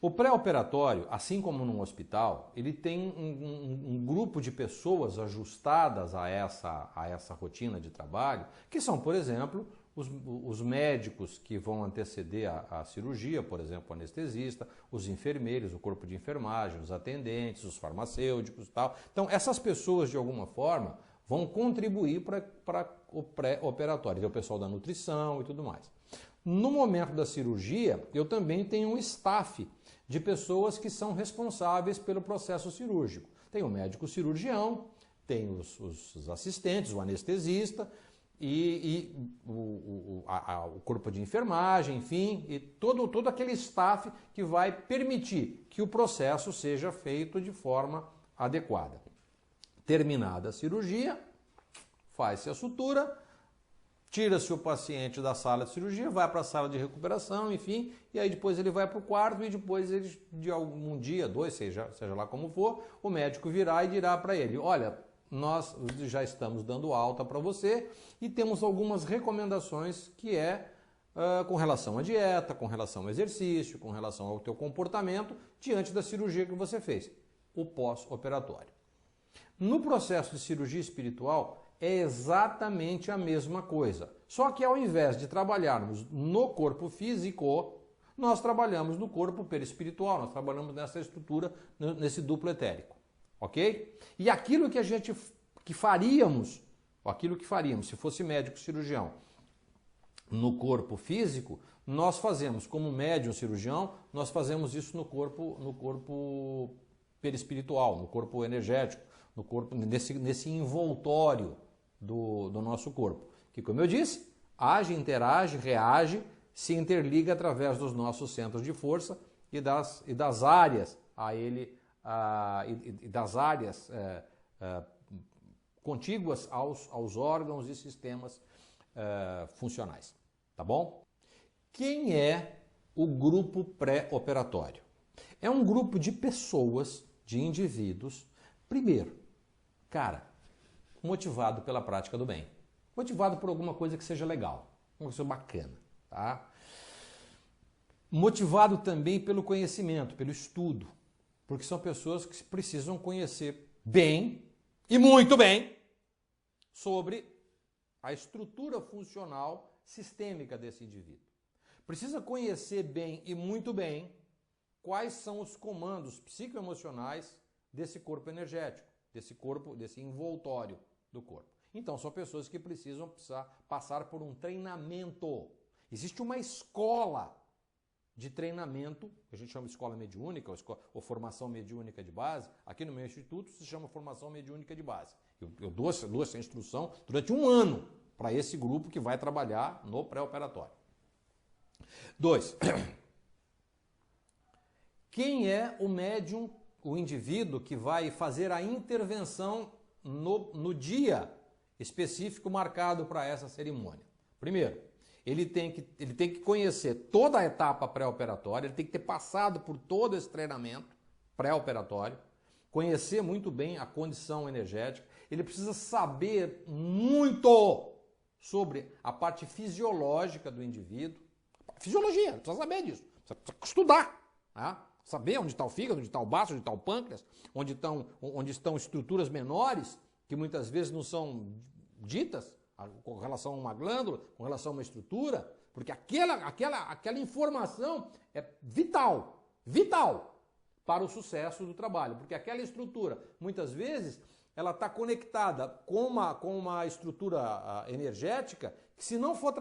O pré-operatório, assim como num hospital, ele tem um grupo de pessoas ajustadas a essa rotina de trabalho, que são, por exemplo, os médicos que vão anteceder a cirurgia, por exemplo, o anestesista, os enfermeiros, o corpo de enfermagem, os atendentes, os farmacêuticos e tal. Então, essas pessoas, de alguma forma, vão contribuir para o pré-operatório, que é o pessoal da nutrição e tudo mais. No momento da cirurgia, eu também tenho um staff de pessoas que são responsáveis pelo processo cirúrgico. Tem o médico cirurgião, tem os assistentes, o anestesista, o corpo de enfermagem, enfim, e todo aquele staff que vai permitir que o processo seja feito de forma adequada. Terminada a cirurgia, faz-se a sutura, tira-se o paciente da sala de cirurgia, vai para a sala de recuperação, enfim, e aí depois ele vai para o quarto e depois ele, de algum dia, 2, seja lá como for, o médico virá e dirá para ele, olha, nós já estamos dando alta para você e temos algumas recomendações que com relação à dieta, com relação ao exercício, com relação ao teu comportamento diante da cirurgia que você fez, o pós-operatório. No processo de cirurgia espiritual é exatamente a mesma coisa, só que ao invés de trabalharmos no corpo físico, nós trabalhamos no corpo perispiritual, nós trabalhamos nessa estrutura, nesse duplo etérico. Ok? E aquilo que faríamos se fosse médico cirurgião no corpo físico, nós fazemos como médium cirurgião, nós fazemos isso no corpo perispiritual, no corpo energético, no corpo nesse envoltório do nosso corpo, que, como eu disse, age, interage, reage, se interliga através dos nossos centros de força e das áreas a ele e das áreas contíguas aos órgãos e sistemas funcionais. Tá bom? Quem é o grupo pré-operatório? É um grupo de pessoas, de indivíduos, primeiro, cara, motivado pela prática do bem. Motivado por alguma coisa que seja legal, uma coisa bacana, tá? Motivado também pelo conhecimento, pelo estudo. Porque são pessoas que precisam conhecer bem e muito bem sobre a estrutura funcional sistêmica desse indivíduo. Precisa conhecer bem e muito bem quais são os comandos psicoemocionais desse corpo energético, desse envoltório do corpo. Então, são pessoas que precisam passar por um treinamento. Existe uma escola de treinamento, que a gente chama de escola mediúnica ou formação mediúnica de base. Aqui no meu instituto se chama formação mediúnica de base. Eu dou essa instrução durante 1 ano para esse grupo que vai trabalhar no pré-operatório. 2. Quem é o médium, o indivíduo que vai fazer a intervenção no dia específico marcado para essa cerimônia? Primeiro, ele tem que conhecer toda a etapa pré-operatória, ele tem que ter passado por todo esse treinamento pré-operatório, conhecer muito bem a condição energética, ele precisa saber muito sobre a parte fisiológica do indivíduo. Fisiologia, precisa saber disso, precisa estudar, tá? Saber onde está o fígado, onde está o baço, onde está o pâncreas, onde estão estruturas menores que muitas vezes não são ditas, com relação a uma glândula, com relação a uma estrutura, porque aquela informação é vital para o sucesso do trabalho, porque aquela estrutura, muitas vezes, ela está conectada com uma estrutura energética que se não for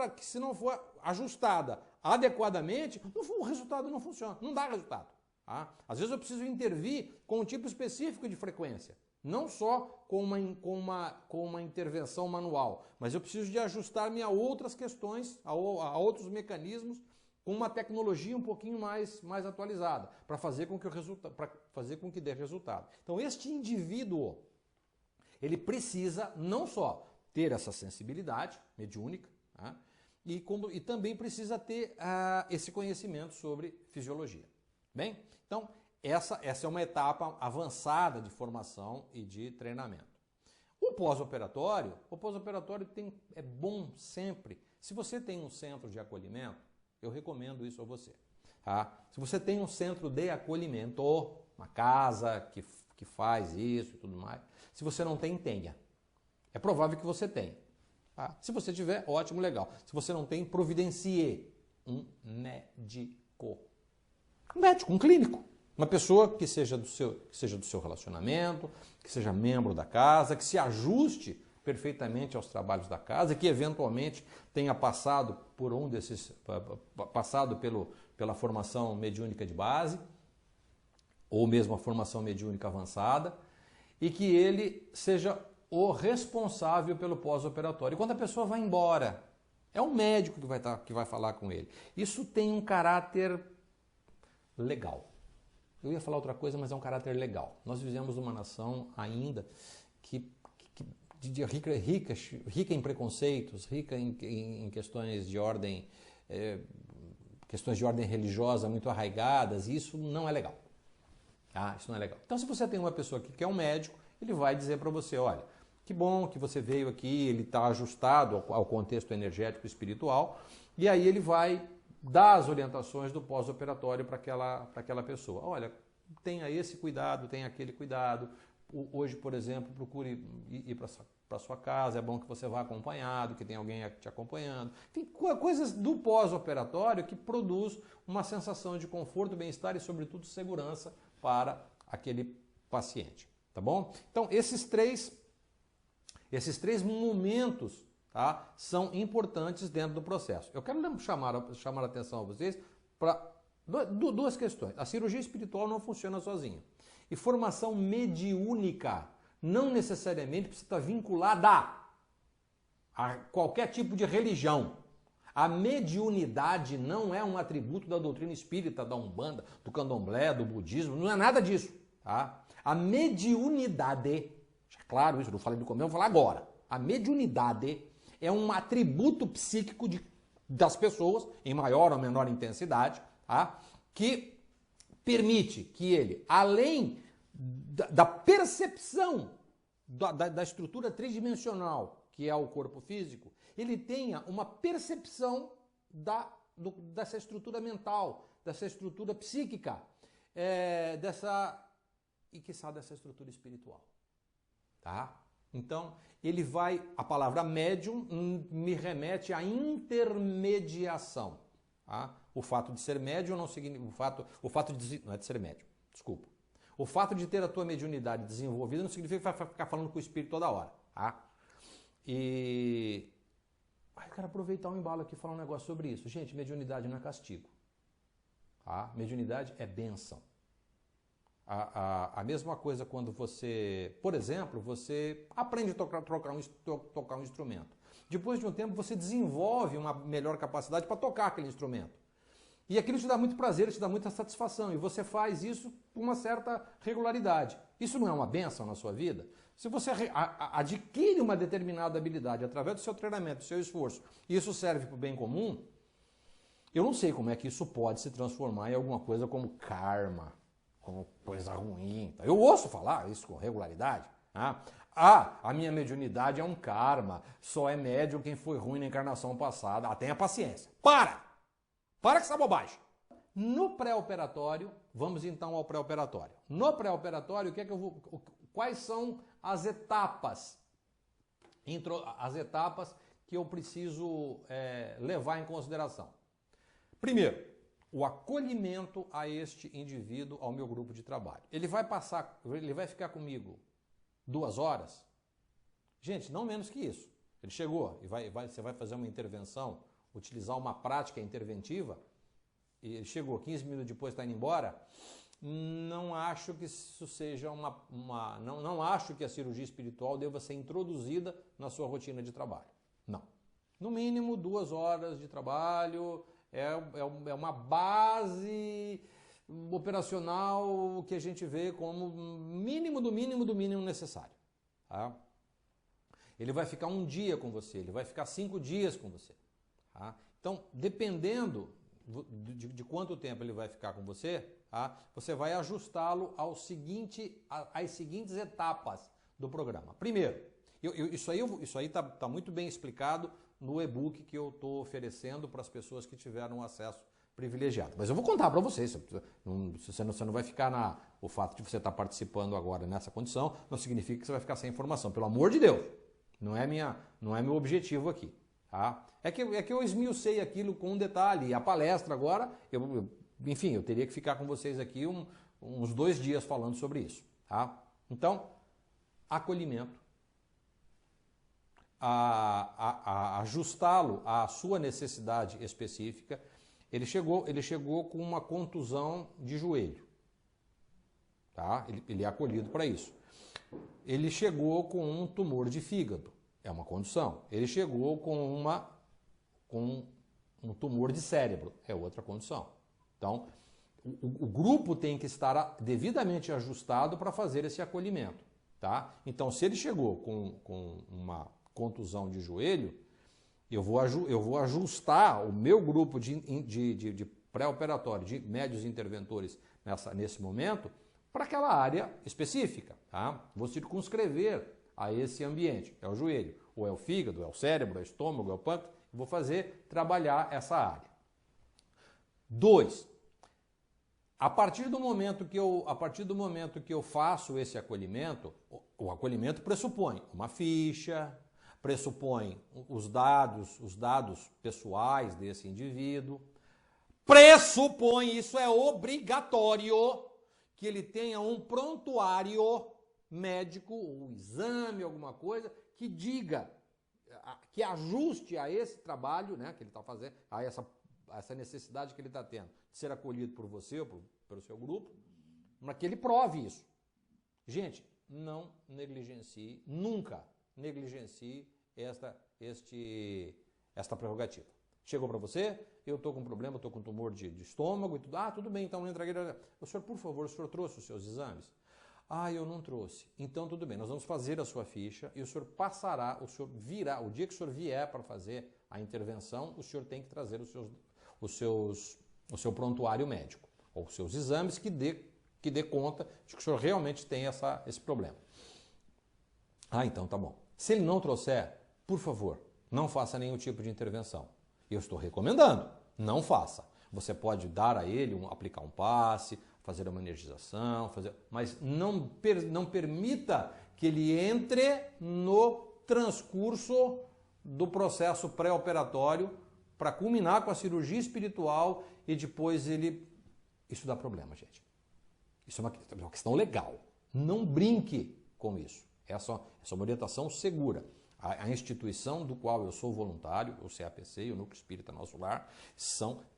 ajustada adequadamente, o resultado não funciona, não dá resultado. Tá? Às vezes eu preciso intervir com um tipo específico de frequência, não só com uma intervenção manual, mas eu preciso de ajustar-me a outras questões, a outros mecanismos, com uma tecnologia um pouquinho mais atualizada, para fazer com que dê resultado. Então, este indivíduo, ele precisa não só ter essa sensibilidade mediúnica, tá? E também precisa ter esse conhecimento sobre fisiologia. Bem, então, essa é uma etapa avançada de formação e de treinamento. O pós-operatório é bom sempre. Se você tem um centro de acolhimento, eu recomendo isso a você. Tá? Se você tem um centro de acolhimento, uma casa que faz isso e tudo mais, se você não tem, tenha. É provável que você tenha. Tá? Se você tiver, ótimo, legal. Se você não tem, providencie um médico. Um clínico. Uma pessoa que seja do seu relacionamento, que seja membro da casa, que se ajuste perfeitamente aos trabalhos da casa, que eventualmente tenha passado por pela formação mediúnica de base, ou mesmo a formação mediúnica avançada, e que ele seja o responsável pelo pós-operatório. Quando a pessoa vai embora, é o médico que vai falar com ele. Isso tem um caráter legal. Eu ia falar outra coisa, mas é um caráter legal. Nós vivemos numa nação ainda rica em preconceitos, rica em questões de ordem religiosa muito arraigadas, e isso não é legal. Ah, isso não é legal. Então, se você tem uma pessoa que é um médico, ele vai dizer para você, olha, que bom que você veio aqui, ele está ajustado ao contexto energético e espiritual, e aí ele vai dar as orientações do pós-operatório para aquela pessoa. Olha, tenha esse cuidado, tenha aquele cuidado. Hoje, por exemplo, procure ir para sua casa, é bom que você vá acompanhado, que tenha alguém te acompanhando. Enfim, coisas do pós-operatório que produz uma sensação de conforto, bem-estar e, sobretudo, segurança para aquele paciente. Tá bom? Então, esses três momentos, tá, são importantes dentro do processo. Eu quero chamar a atenção a vocês para duas questões. A cirurgia espiritual não funciona sozinha. E formação mediúnica não necessariamente precisa estar vinculada a qualquer tipo de religião. A mediunidade não é um atributo da doutrina espírita, da Umbanda, do Candomblé, do budismo, não é nada disso. Tá? A mediunidade, claro, isso eu não falei no começo, eu vou falar agora. A mediunidade é um atributo psíquico das pessoas, em maior ou menor intensidade, tá? Que permite que ele, além da percepção da estrutura tridimensional, que é o corpo físico, ele tenha uma percepção dessa estrutura mental, dessa estrutura psíquica, e quiçá dessa estrutura espiritual. Tá? Então, a palavra médium me remete à intermediação. Tá? O fato de ser médium não significa. Não é de ser médium, desculpa. O fato de ter a tua mediunidade desenvolvida não significa que vai ficar falando com o espírito toda hora. Tá? E. Eu quero aproveitar o embalo aqui e falar um negócio sobre isso. Gente, mediunidade não é castigo. Tá? Mediunidade é bênção. A mesma coisa quando você, por exemplo, você aprende a tocar um instrumento. Depois de um tempo você desenvolve uma melhor capacidade para tocar aquele instrumento. E aquilo te dá muito prazer, te dá muita satisfação. E você faz isso com uma certa regularidade. Isso não é uma bênção na sua vida? Se você adquire uma determinada habilidade através do seu treinamento, do seu esforço, e isso serve para o bem comum, eu não sei como é que isso pode se transformar em alguma coisa como karma, como coisa ruim. Eu ouço falar isso com regularidade. A minha mediunidade é um karma, só é médium quem foi ruim na encarnação passada. Tenha paciência. Para com essa bobagem. No pré-operatório, vamos então ao pré-operatório. No pré-operatório, quais são as etapas? As etapas que eu preciso levar em consideração. Primeiro, o acolhimento a este indivíduo, ao meu grupo de trabalho. Ele vai ficar comigo 2 horas? Gente, não menos que isso. Ele chegou e você vai fazer uma intervenção, utilizar uma prática interventiva, e ele chegou 15 minutos depois, está indo embora. Não acho que isso seja não acho que a cirurgia espiritual deva ser introduzida na sua rotina de trabalho. Não. No mínimo 2 horas de trabalho. É uma base operacional que a gente vê como mínimo do mínimo do mínimo necessário. Tá? Ele vai ficar 1 dia com você, ele vai ficar 5 dias com você. Tá? Então, dependendo de quanto tempo ele vai ficar com você, tá? Você vai ajustá-lo às seguintes etapas do programa. Primeiro, isso aí está muito bem explicado no e-book que eu estou oferecendo para as pessoas que tiveram acesso privilegiado. Mas eu vou contar para vocês. Você não vai ficar o fato de você estar participando agora nessa condição não significa que você vai ficar sem informação. Pelo amor de Deus. Não é meu objetivo aqui. Tá? É que eu esmiucei aquilo com um detalhe. E a palestra agora, enfim, eu teria que ficar com vocês aqui uns 2 dias falando sobre isso. Tá? Então, acolhimento. Ajustá-lo à sua necessidade específica. Ele chegou com uma contusão de joelho. Tá? Ele é acolhido para isso. ele chegou com um tumor de fígado, é uma condição. Ele chegou com um tumor de cérebro, é outra condição. Então, o grupo tem que estar devidamente ajustado para fazer esse acolhimento, tá? Então, se ele chegou com uma contusão de joelho, eu vou ajustar o meu grupo de pré-operatório, de médios interventores nesse momento, para aquela área específica, tá? Vou circunscrever a esse ambiente. É o joelho, ou é o fígado, é o cérebro, é o estômago, é o pâncreas. Vou fazer trabalhar essa área. 2. A partir do momento que eu faço esse acolhimento, o acolhimento pressupõe uma ficha, pressupõe os dados pessoais desse indivíduo, pressupõe, isso é obrigatório, que ele tenha um prontuário médico, um exame, alguma coisa, que diga, que ajuste a esse trabalho, né, que ele está fazendo, a essa necessidade que ele está tendo de ser acolhido por você ou pelo seu grupo, para que ele prove isso. Gente, não negligencie, nunca negligencie esta prerrogativa. Chegou para você, eu estou com problema, estou com tumor de estômago e tudo. Ah, tudo bem, então entra aqui. O senhor, por favor, o senhor trouxe os seus exames? Ah, eu não trouxe. Então tudo bem, nós vamos fazer a sua ficha e o senhor passará, o senhor virá, o dia que o senhor vier para fazer a intervenção, o senhor tem que trazer o seu prontuário médico, ou os seus exames que dê conta de que o senhor realmente tem esse problema. Ah, então tá bom. Se ele não trouxer, por favor, não faça nenhum tipo de intervenção. Eu estou recomendando, não faça. Você pode dar a ele, aplicar um passe, fazer uma energização, mas não permita que ele entre no transcurso do processo pré-operatório para culminar com a cirurgia espiritual e depois isso dá problema, gente. Isso é uma questão legal. Não brinque com isso. Essa é uma orientação segura. A instituição do qual eu sou voluntário, o CAPC e o Núcleo Espírita Nosso Lar,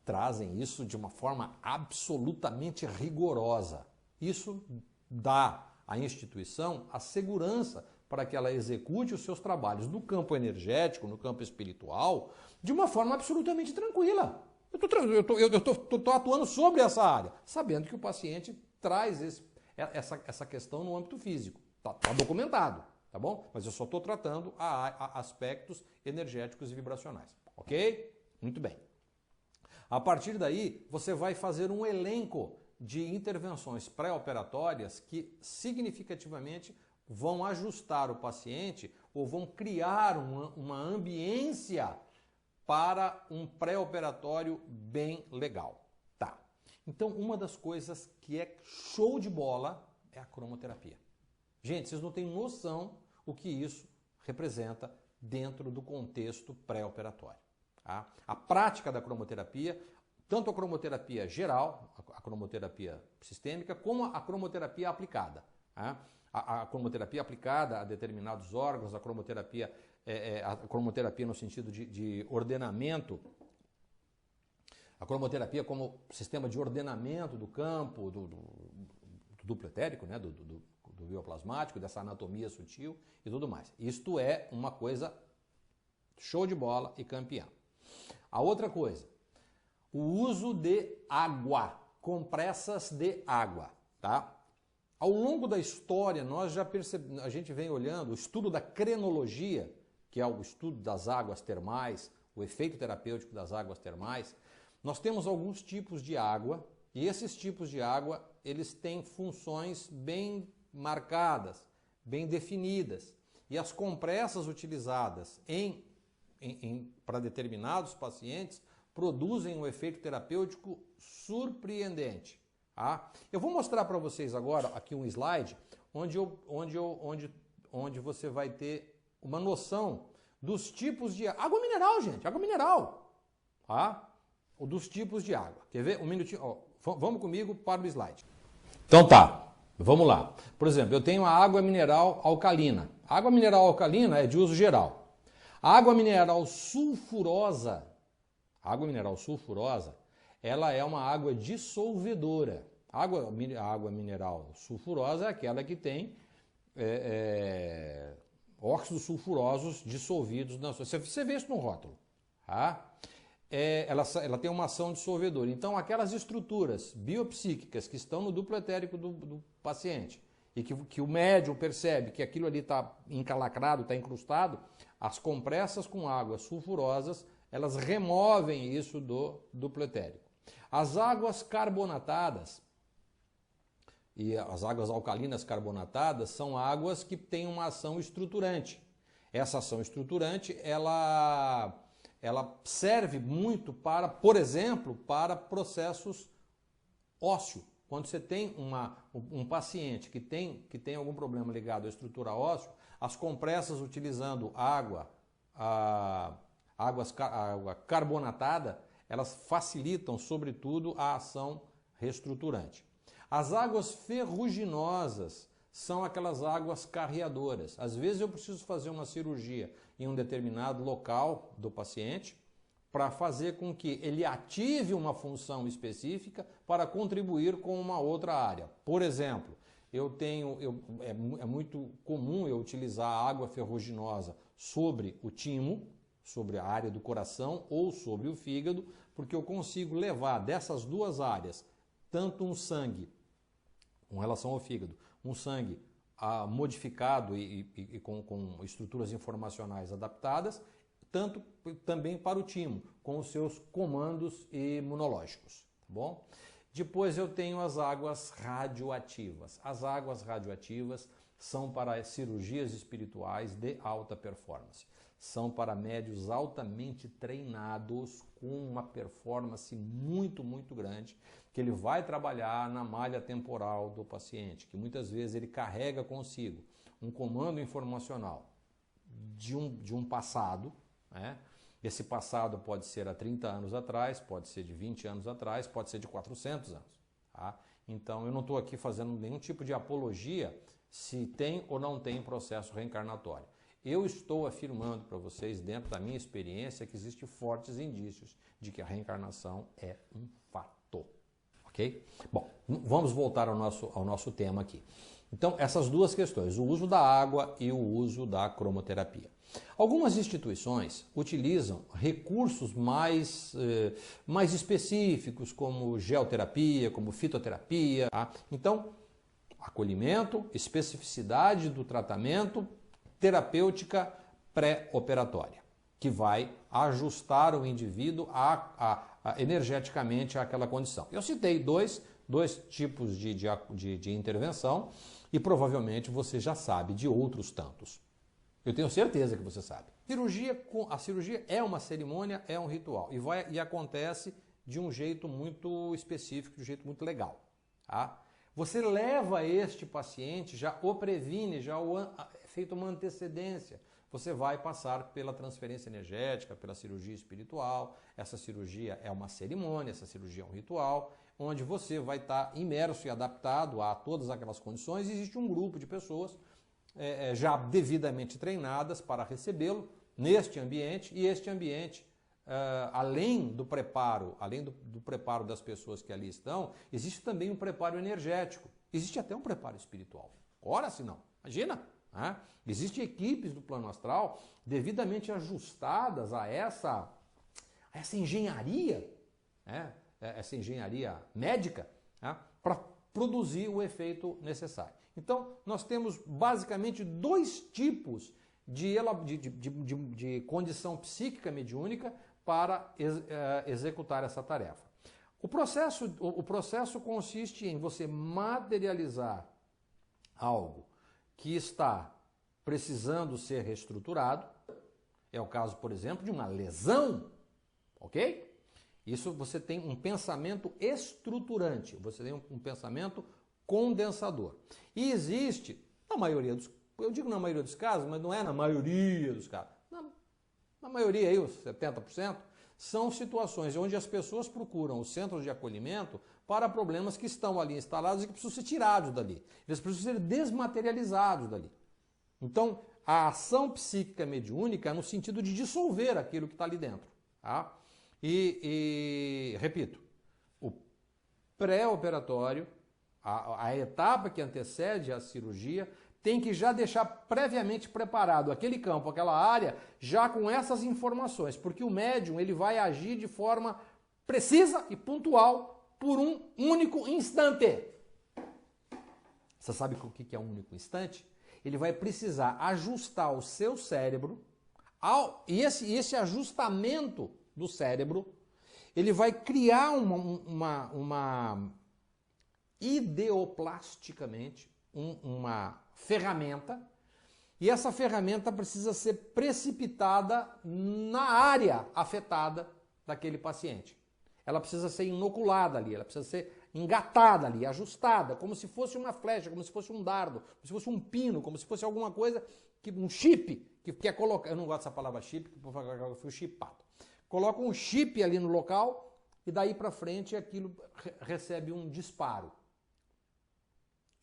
trazem isso de uma forma absolutamente rigorosa. Isso dá à instituição a segurança para que ela execute os seus trabalhos no campo energético, no campo espiritual, de uma forma absolutamente tranquila. Eu estou atuando sobre essa área, sabendo que o paciente traz essa questão no âmbito físico. Está documentado. Tá bom? Mas eu só estou tratando a aspectos energéticos e vibracionais. Ok? Muito bem. A partir daí, você vai fazer um elenco de intervenções pré-operatórias que significativamente vão ajustar o paciente ou vão criar uma ambiência para um pré-operatório bem legal. Tá. Então, uma das coisas que é show de bola é a cromoterapia. Gente, vocês não têm noção o que isso representa dentro do contexto pré-operatório. Tá? A prática da cromoterapia, tanto a cromoterapia geral, a cromoterapia sistêmica, como a cromoterapia aplicada. Tá? A cromoterapia aplicada a determinados órgãos, a cromoterapia no sentido de ordenamento, a cromoterapia como sistema de ordenamento do campo, do duplo etérico, né? do bioplasmático, dessa anatomia sutil e tudo mais. Isto é uma coisa show de bola e campeã. A outra coisa, o uso de água, compressas de água, tá? Ao longo da história, nós já percebemos, a gente vem olhando o estudo da crenologia, que é o estudo das águas termais, o efeito terapêutico das águas termais. Nós temos alguns tipos de água e esses tipos de água, eles têm funções bem marcadas, bem definidas. E as compressas utilizadas para determinados pacientes produzem um efeito terapêutico surpreendente. Tá? Eu vou mostrar para vocês agora aqui um slide onde você vai ter uma noção dos tipos de água mineral, gente, água mineral. Tá? Dos tipos de água. Quer ver? Um minutinho. Ó, vamos comigo para o slide. Então tá. Vamos lá. Por exemplo, eu tenho a água mineral alcalina. A água mineral alcalina é de uso geral. A água mineral sulfurosa, ela é uma água dissolvedora. A água mineral sulfurosa é aquela que tem óxidos sulfurosos dissolvidos na sua... Você vê isso no rótulo, tá? Ela tem uma ação dissolvedora. Então, aquelas estruturas biopsíquicas que estão no duplo etérico do paciente e que o médium percebe que aquilo ali está encalacrado, está incrustado, as compressas com águas sulfurosas, elas removem isso do duplo etérico. As águas carbonatadas e as águas alcalinas carbonatadas são águas que têm uma ação estruturante. Essa ação estruturante, ela serve muito para, por exemplo, para processos ósseos. Quando você tem um paciente que tem algum problema ligado à estrutura óssea, as compressas utilizando água carbonatada, elas facilitam, sobretudo, a ação reestruturante. As águas ferruginosas são aquelas águas carreadoras. Às vezes eu preciso fazer uma cirurgia em um determinado local do paciente para fazer com que ele ative uma função específica para contribuir com uma outra área. Por exemplo, é muito comum eu utilizar a água ferruginosa sobre o timo, sobre a área do coração ou sobre o fígado, porque eu consigo levar dessas duas áreas tanto um sangue, com relação ao fígado, um sangue modificado e com estruturas informacionais adaptadas, tanto também para o timo, com os seus comandos imunológicos, tá bom? Depois eu tenho as águas radioativas. As águas radioativas são para cirurgias espirituais de alta performance. São para médios altamente treinados, com uma performance muito, muito grande, que ele vai trabalhar na malha temporal do paciente, que muitas vezes ele carrega consigo um comando informacional de um passado, né? Esse passado pode ser há 30 anos atrás, pode ser de 20 anos atrás, pode ser de 400 anos. Tá? Então eu não estou aqui fazendo nenhum tipo de apologia se tem ou não tem processo reencarnatório. Eu estou afirmando para vocês, dentro da minha experiência, que existem fortes indícios de que a reencarnação é um fato. Ok? Bom, vamos voltar ao nosso tema aqui. Então, essas duas questões, o uso da água e o uso da cromoterapia. Algumas instituições utilizam recursos mais específicos, como geoterapia, como fitoterapia. Tá? Então, acolhimento, especificidade do tratamento, terapêutica pré-operatória, que vai ajustar o indivíduo energeticamente àquela condição. Eu citei dois tipos de intervenção e provavelmente você já sabe de outros tantos. Eu tenho certeza que você sabe. A cirurgia é uma cerimônia, é um ritual e acontece de um jeito muito específico, de um jeito muito legal. Tá? Você leva este paciente, já o previne, é feita uma antecedência. Você vai passar pela transferência energética, pela cirurgia espiritual. Essa cirurgia é uma cerimônia, essa cirurgia é um ritual, onde você vai estar imerso e adaptado a todas aquelas condições. Existe um grupo de pessoas já devidamente treinadas para recebê-lo neste ambiente, e este ambiente, além do preparo das pessoas que ali estão, existe também um preparo energético, existe até um preparo espiritual. Ora, se não, imagina! Né? Existem equipes do plano astral devidamente ajustadas a essa engenharia, né? Essa engenharia médica, né? Para produzir o efeito necessário. Então, nós temos basicamente dois tipos de condição psíquica mediúnica para executar essa tarefa. O processo consiste em você materializar algo que está precisando ser reestruturado. É o caso, por exemplo, de uma lesão, ok? Isso você tem um pensamento estruturante, você tem um pensamento condensador. E existe, eu digo na maioria dos casos, mas não é na maioria dos casos. Na maioria aí, os 70%, são situações onde as pessoas procuram os centros de acolhimento para problemas que estão ali instalados e que precisam ser tirados dali. Eles precisam ser desmaterializados dali. Então, a ação psíquica mediúnica é no sentido de dissolver aquilo que está ali dentro. Tá? Repito, o pré-operatório, a etapa que antecede a cirurgia, tem que já deixar previamente preparado aquele campo, aquela área, já com essas informações, porque o médium ele vai agir de forma precisa e pontual por um único instante. Você sabe o que é um único instante? Ele vai precisar ajustar o seu cérebro, e esse ajustamento do cérebro, ele vai criar uma ideoplasticamente, uma ferramenta, e essa ferramenta precisa ser precipitada na área afetada daquele paciente. Ela precisa ser inoculada ali, ela precisa ser engatada ali, ajustada, como se fosse uma flecha, como se fosse um dardo, como se fosse um pino, como se fosse alguma coisa, um chip, que é colocar, eu não gosto dessa palavra chip, porque eu fui chipado. Coloca um chip ali no local e daí para frente aquilo recebe um disparo.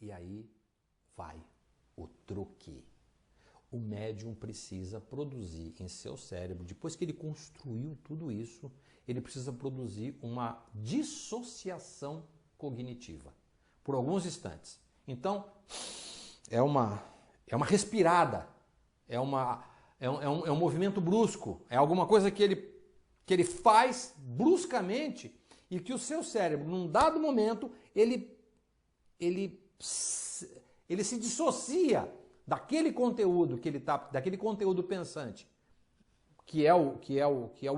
E aí vai o truque. O médium precisa produzir em seu cérebro, depois que ele construiu tudo isso, ele precisa produzir uma dissociação cognitiva por alguns instantes. Então, é uma respirada, é um movimento brusco, é alguma coisa que ele faz bruscamente e que o seu cérebro, num dado momento, ele se dissocia daquele conteúdo que ele tá, daquele conteúdo pensante, que é o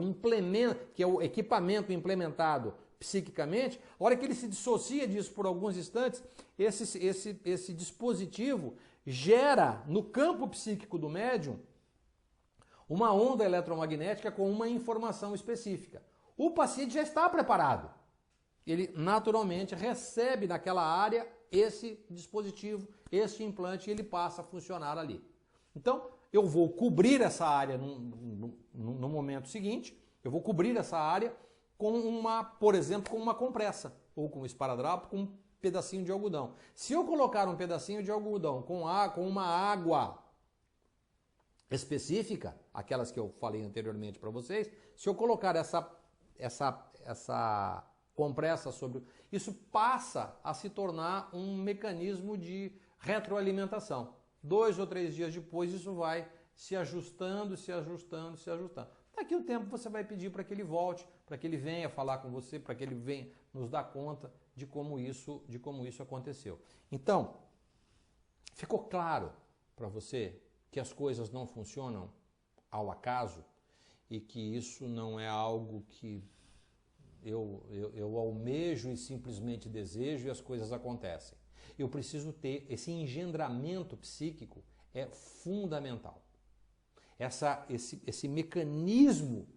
implemento, que é o equipamento implementado psiquicamente. A hora que ele se dissocia disso por alguns instantes, esse dispositivo gera no campo psíquico do médium uma onda eletromagnética com uma informação específica. O paciente já está preparado. Ele naturalmente recebe naquela área esse dispositivo, esse implante, e ele passa a funcionar ali. Então, eu vou cobrir essa área no momento seguinte, eu vou cobrir essa área com por exemplo, com uma compressa, ou com um esparadrapo, com um pedacinho de algodão. Se eu colocar um pedacinho de algodão com uma água específica, aquelas que eu falei anteriormente para vocês, se eu colocar essa compressa sobre... Isso passa a se tornar um mecanismo de retroalimentação. 2 ou 3 dias depois isso vai se ajustando, se ajustando, se ajustando. Daqui a um tempo você vai pedir para que ele volte, para que ele venha falar com você, para que ele venha nos dar conta de como isso aconteceu. Então, ficou claro para você que as coisas não funcionam ao acaso e que isso não é algo que eu almejo e simplesmente desejo e as coisas acontecem. Eu preciso ter esse engendramento psíquico, é fundamental. Esse mecanismo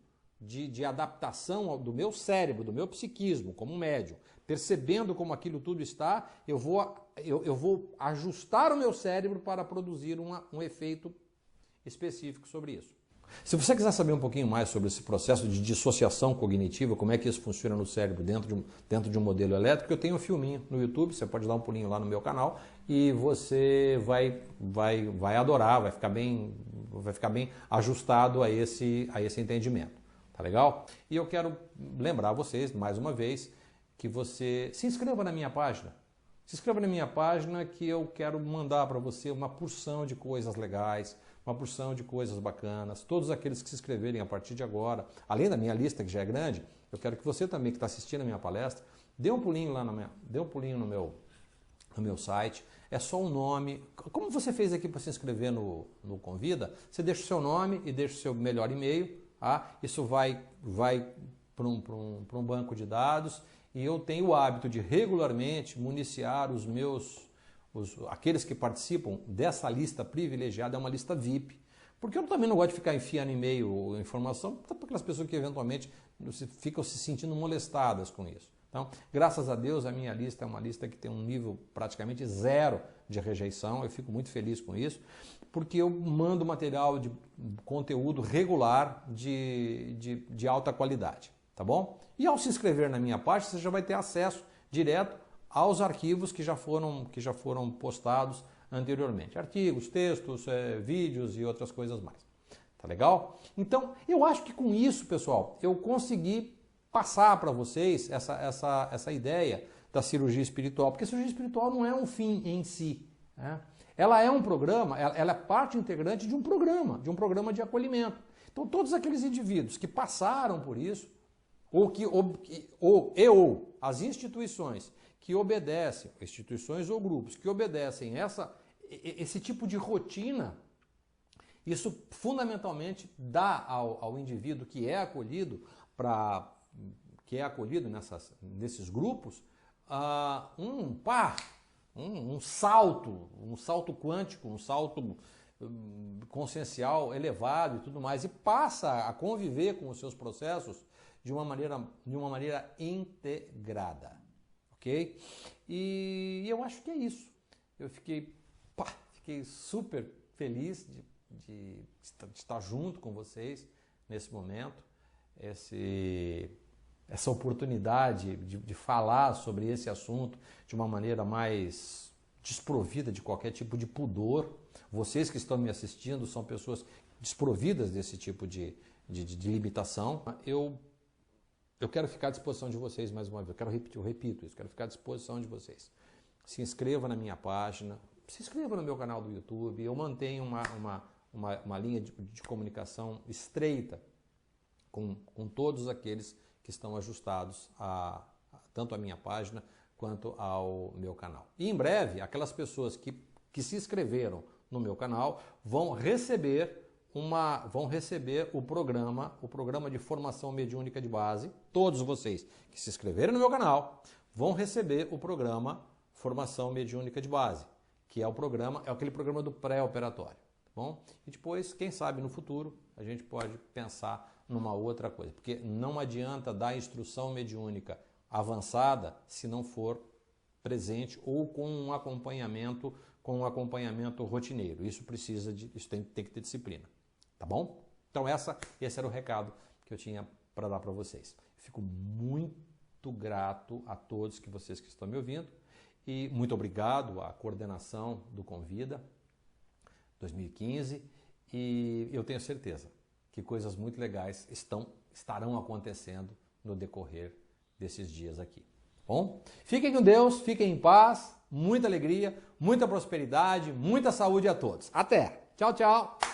de adaptação do meu cérebro, do meu psiquismo como médium, percebendo como aquilo tudo está, eu vou ajustar o meu cérebro para produzir um efeito específico sobre isso. Se você quiser saber um pouquinho mais sobre esse processo de dissociação cognitiva, como é que isso funciona no cérebro dentro de um modelo elétrico, eu tenho um filminho no YouTube, você pode dar um pulinho lá no meu canal e você vai adorar, vai ficar bem ajustado a esse entendimento. Tá legal? E eu quero lembrar vocês, mais uma vez, que você se inscreva na minha página. Se inscreva na minha página que eu quero mandar para você uma porção de coisas legais, uma porção de coisas bacanas. Todos aqueles que se inscreverem a partir de agora, além da minha lista que já é grande, eu quero que você também que está assistindo a minha palestra, dê um pulinho lá no meu site. É só um nome. Como você fez aqui para se inscrever no Convida, você deixa o seu nome e deixa o seu melhor e-mail. Tá? Isso vai para um banco de dados e eu tenho o hábito de regularmente municiar aqueles que participam dessa lista privilegiada, é uma lista VIP. Porque eu também não gosto de ficar enfiando e-mail ou informação para aquelas pessoas que eventualmente ficam se sentindo molestadas com isso. Então, graças a Deus, a minha lista é uma lista que tem um nível praticamente 0 de rejeição. Eu fico muito feliz com isso, porque eu mando material de conteúdo regular de alta qualidade, tá bom? E ao se inscrever na minha página, você já vai ter acesso direto aos arquivos que já foram postados anteriormente. Artigos, textos, vídeos e outras coisas mais. Tá legal? Então, eu acho que com isso, pessoal, eu consegui passar para vocês essa ideia da cirurgia espiritual, porque a cirurgia espiritual não é um fim em si, né? Ela é um programa, ela é parte integrante de um programa de acolhimento. Então, todos aqueles indivíduos que passaram por isso, ou as instituições que obedecem, instituições ou grupos que obedecem esse tipo de rotina, isso fundamentalmente dá ao indivíduo que é acolhido nesses grupos um salto quântico, um salto consciencial elevado e tudo mais, e passa a conviver com os seus processos de uma maneira integrada, ok? E eu acho que é isso. Eu fiquei super feliz de estar junto com vocês nesse momento, essa oportunidade de falar sobre esse assunto de uma maneira mais desprovida de qualquer tipo de pudor. Vocês que estão me assistindo são pessoas desprovidas desse tipo de limitação. Eu quero ficar à disposição de vocês mais uma vez. Eu repito isso, quero ficar à disposição de vocês. Se inscreva na minha página, se inscreva no meu canal do YouTube. Eu mantenho uma linha de comunicação estreita com todos aqueles que estão ajustados tanto à minha página quanto ao meu canal. E em breve, aquelas pessoas que se inscreveram no meu canal vão receber o programa de formação mediúnica de base. Todos vocês que se inscreveram no meu canal vão receber o programa Formação Mediúnica de Base, que é aquele programa do pré-operatório, tá bom? E depois, quem sabe no futuro, a gente pode pensar numa outra coisa, porque não adianta dar instrução mediúnica avançada se não for presente ou com um acompanhamento rotineiro. Isso tem que ter disciplina, tá bom? Então esse era o recado que eu tinha para dar para vocês. Fico muito grato a todos vocês que estão me ouvindo e muito obrigado à coordenação do Convida 2015, e eu tenho certeza que coisas muito legais estarão acontecendo no decorrer desses dias aqui. Bom, fiquem com Deus, fiquem em paz, muita alegria, muita prosperidade, muita saúde a todos. Até! Tchau, tchau!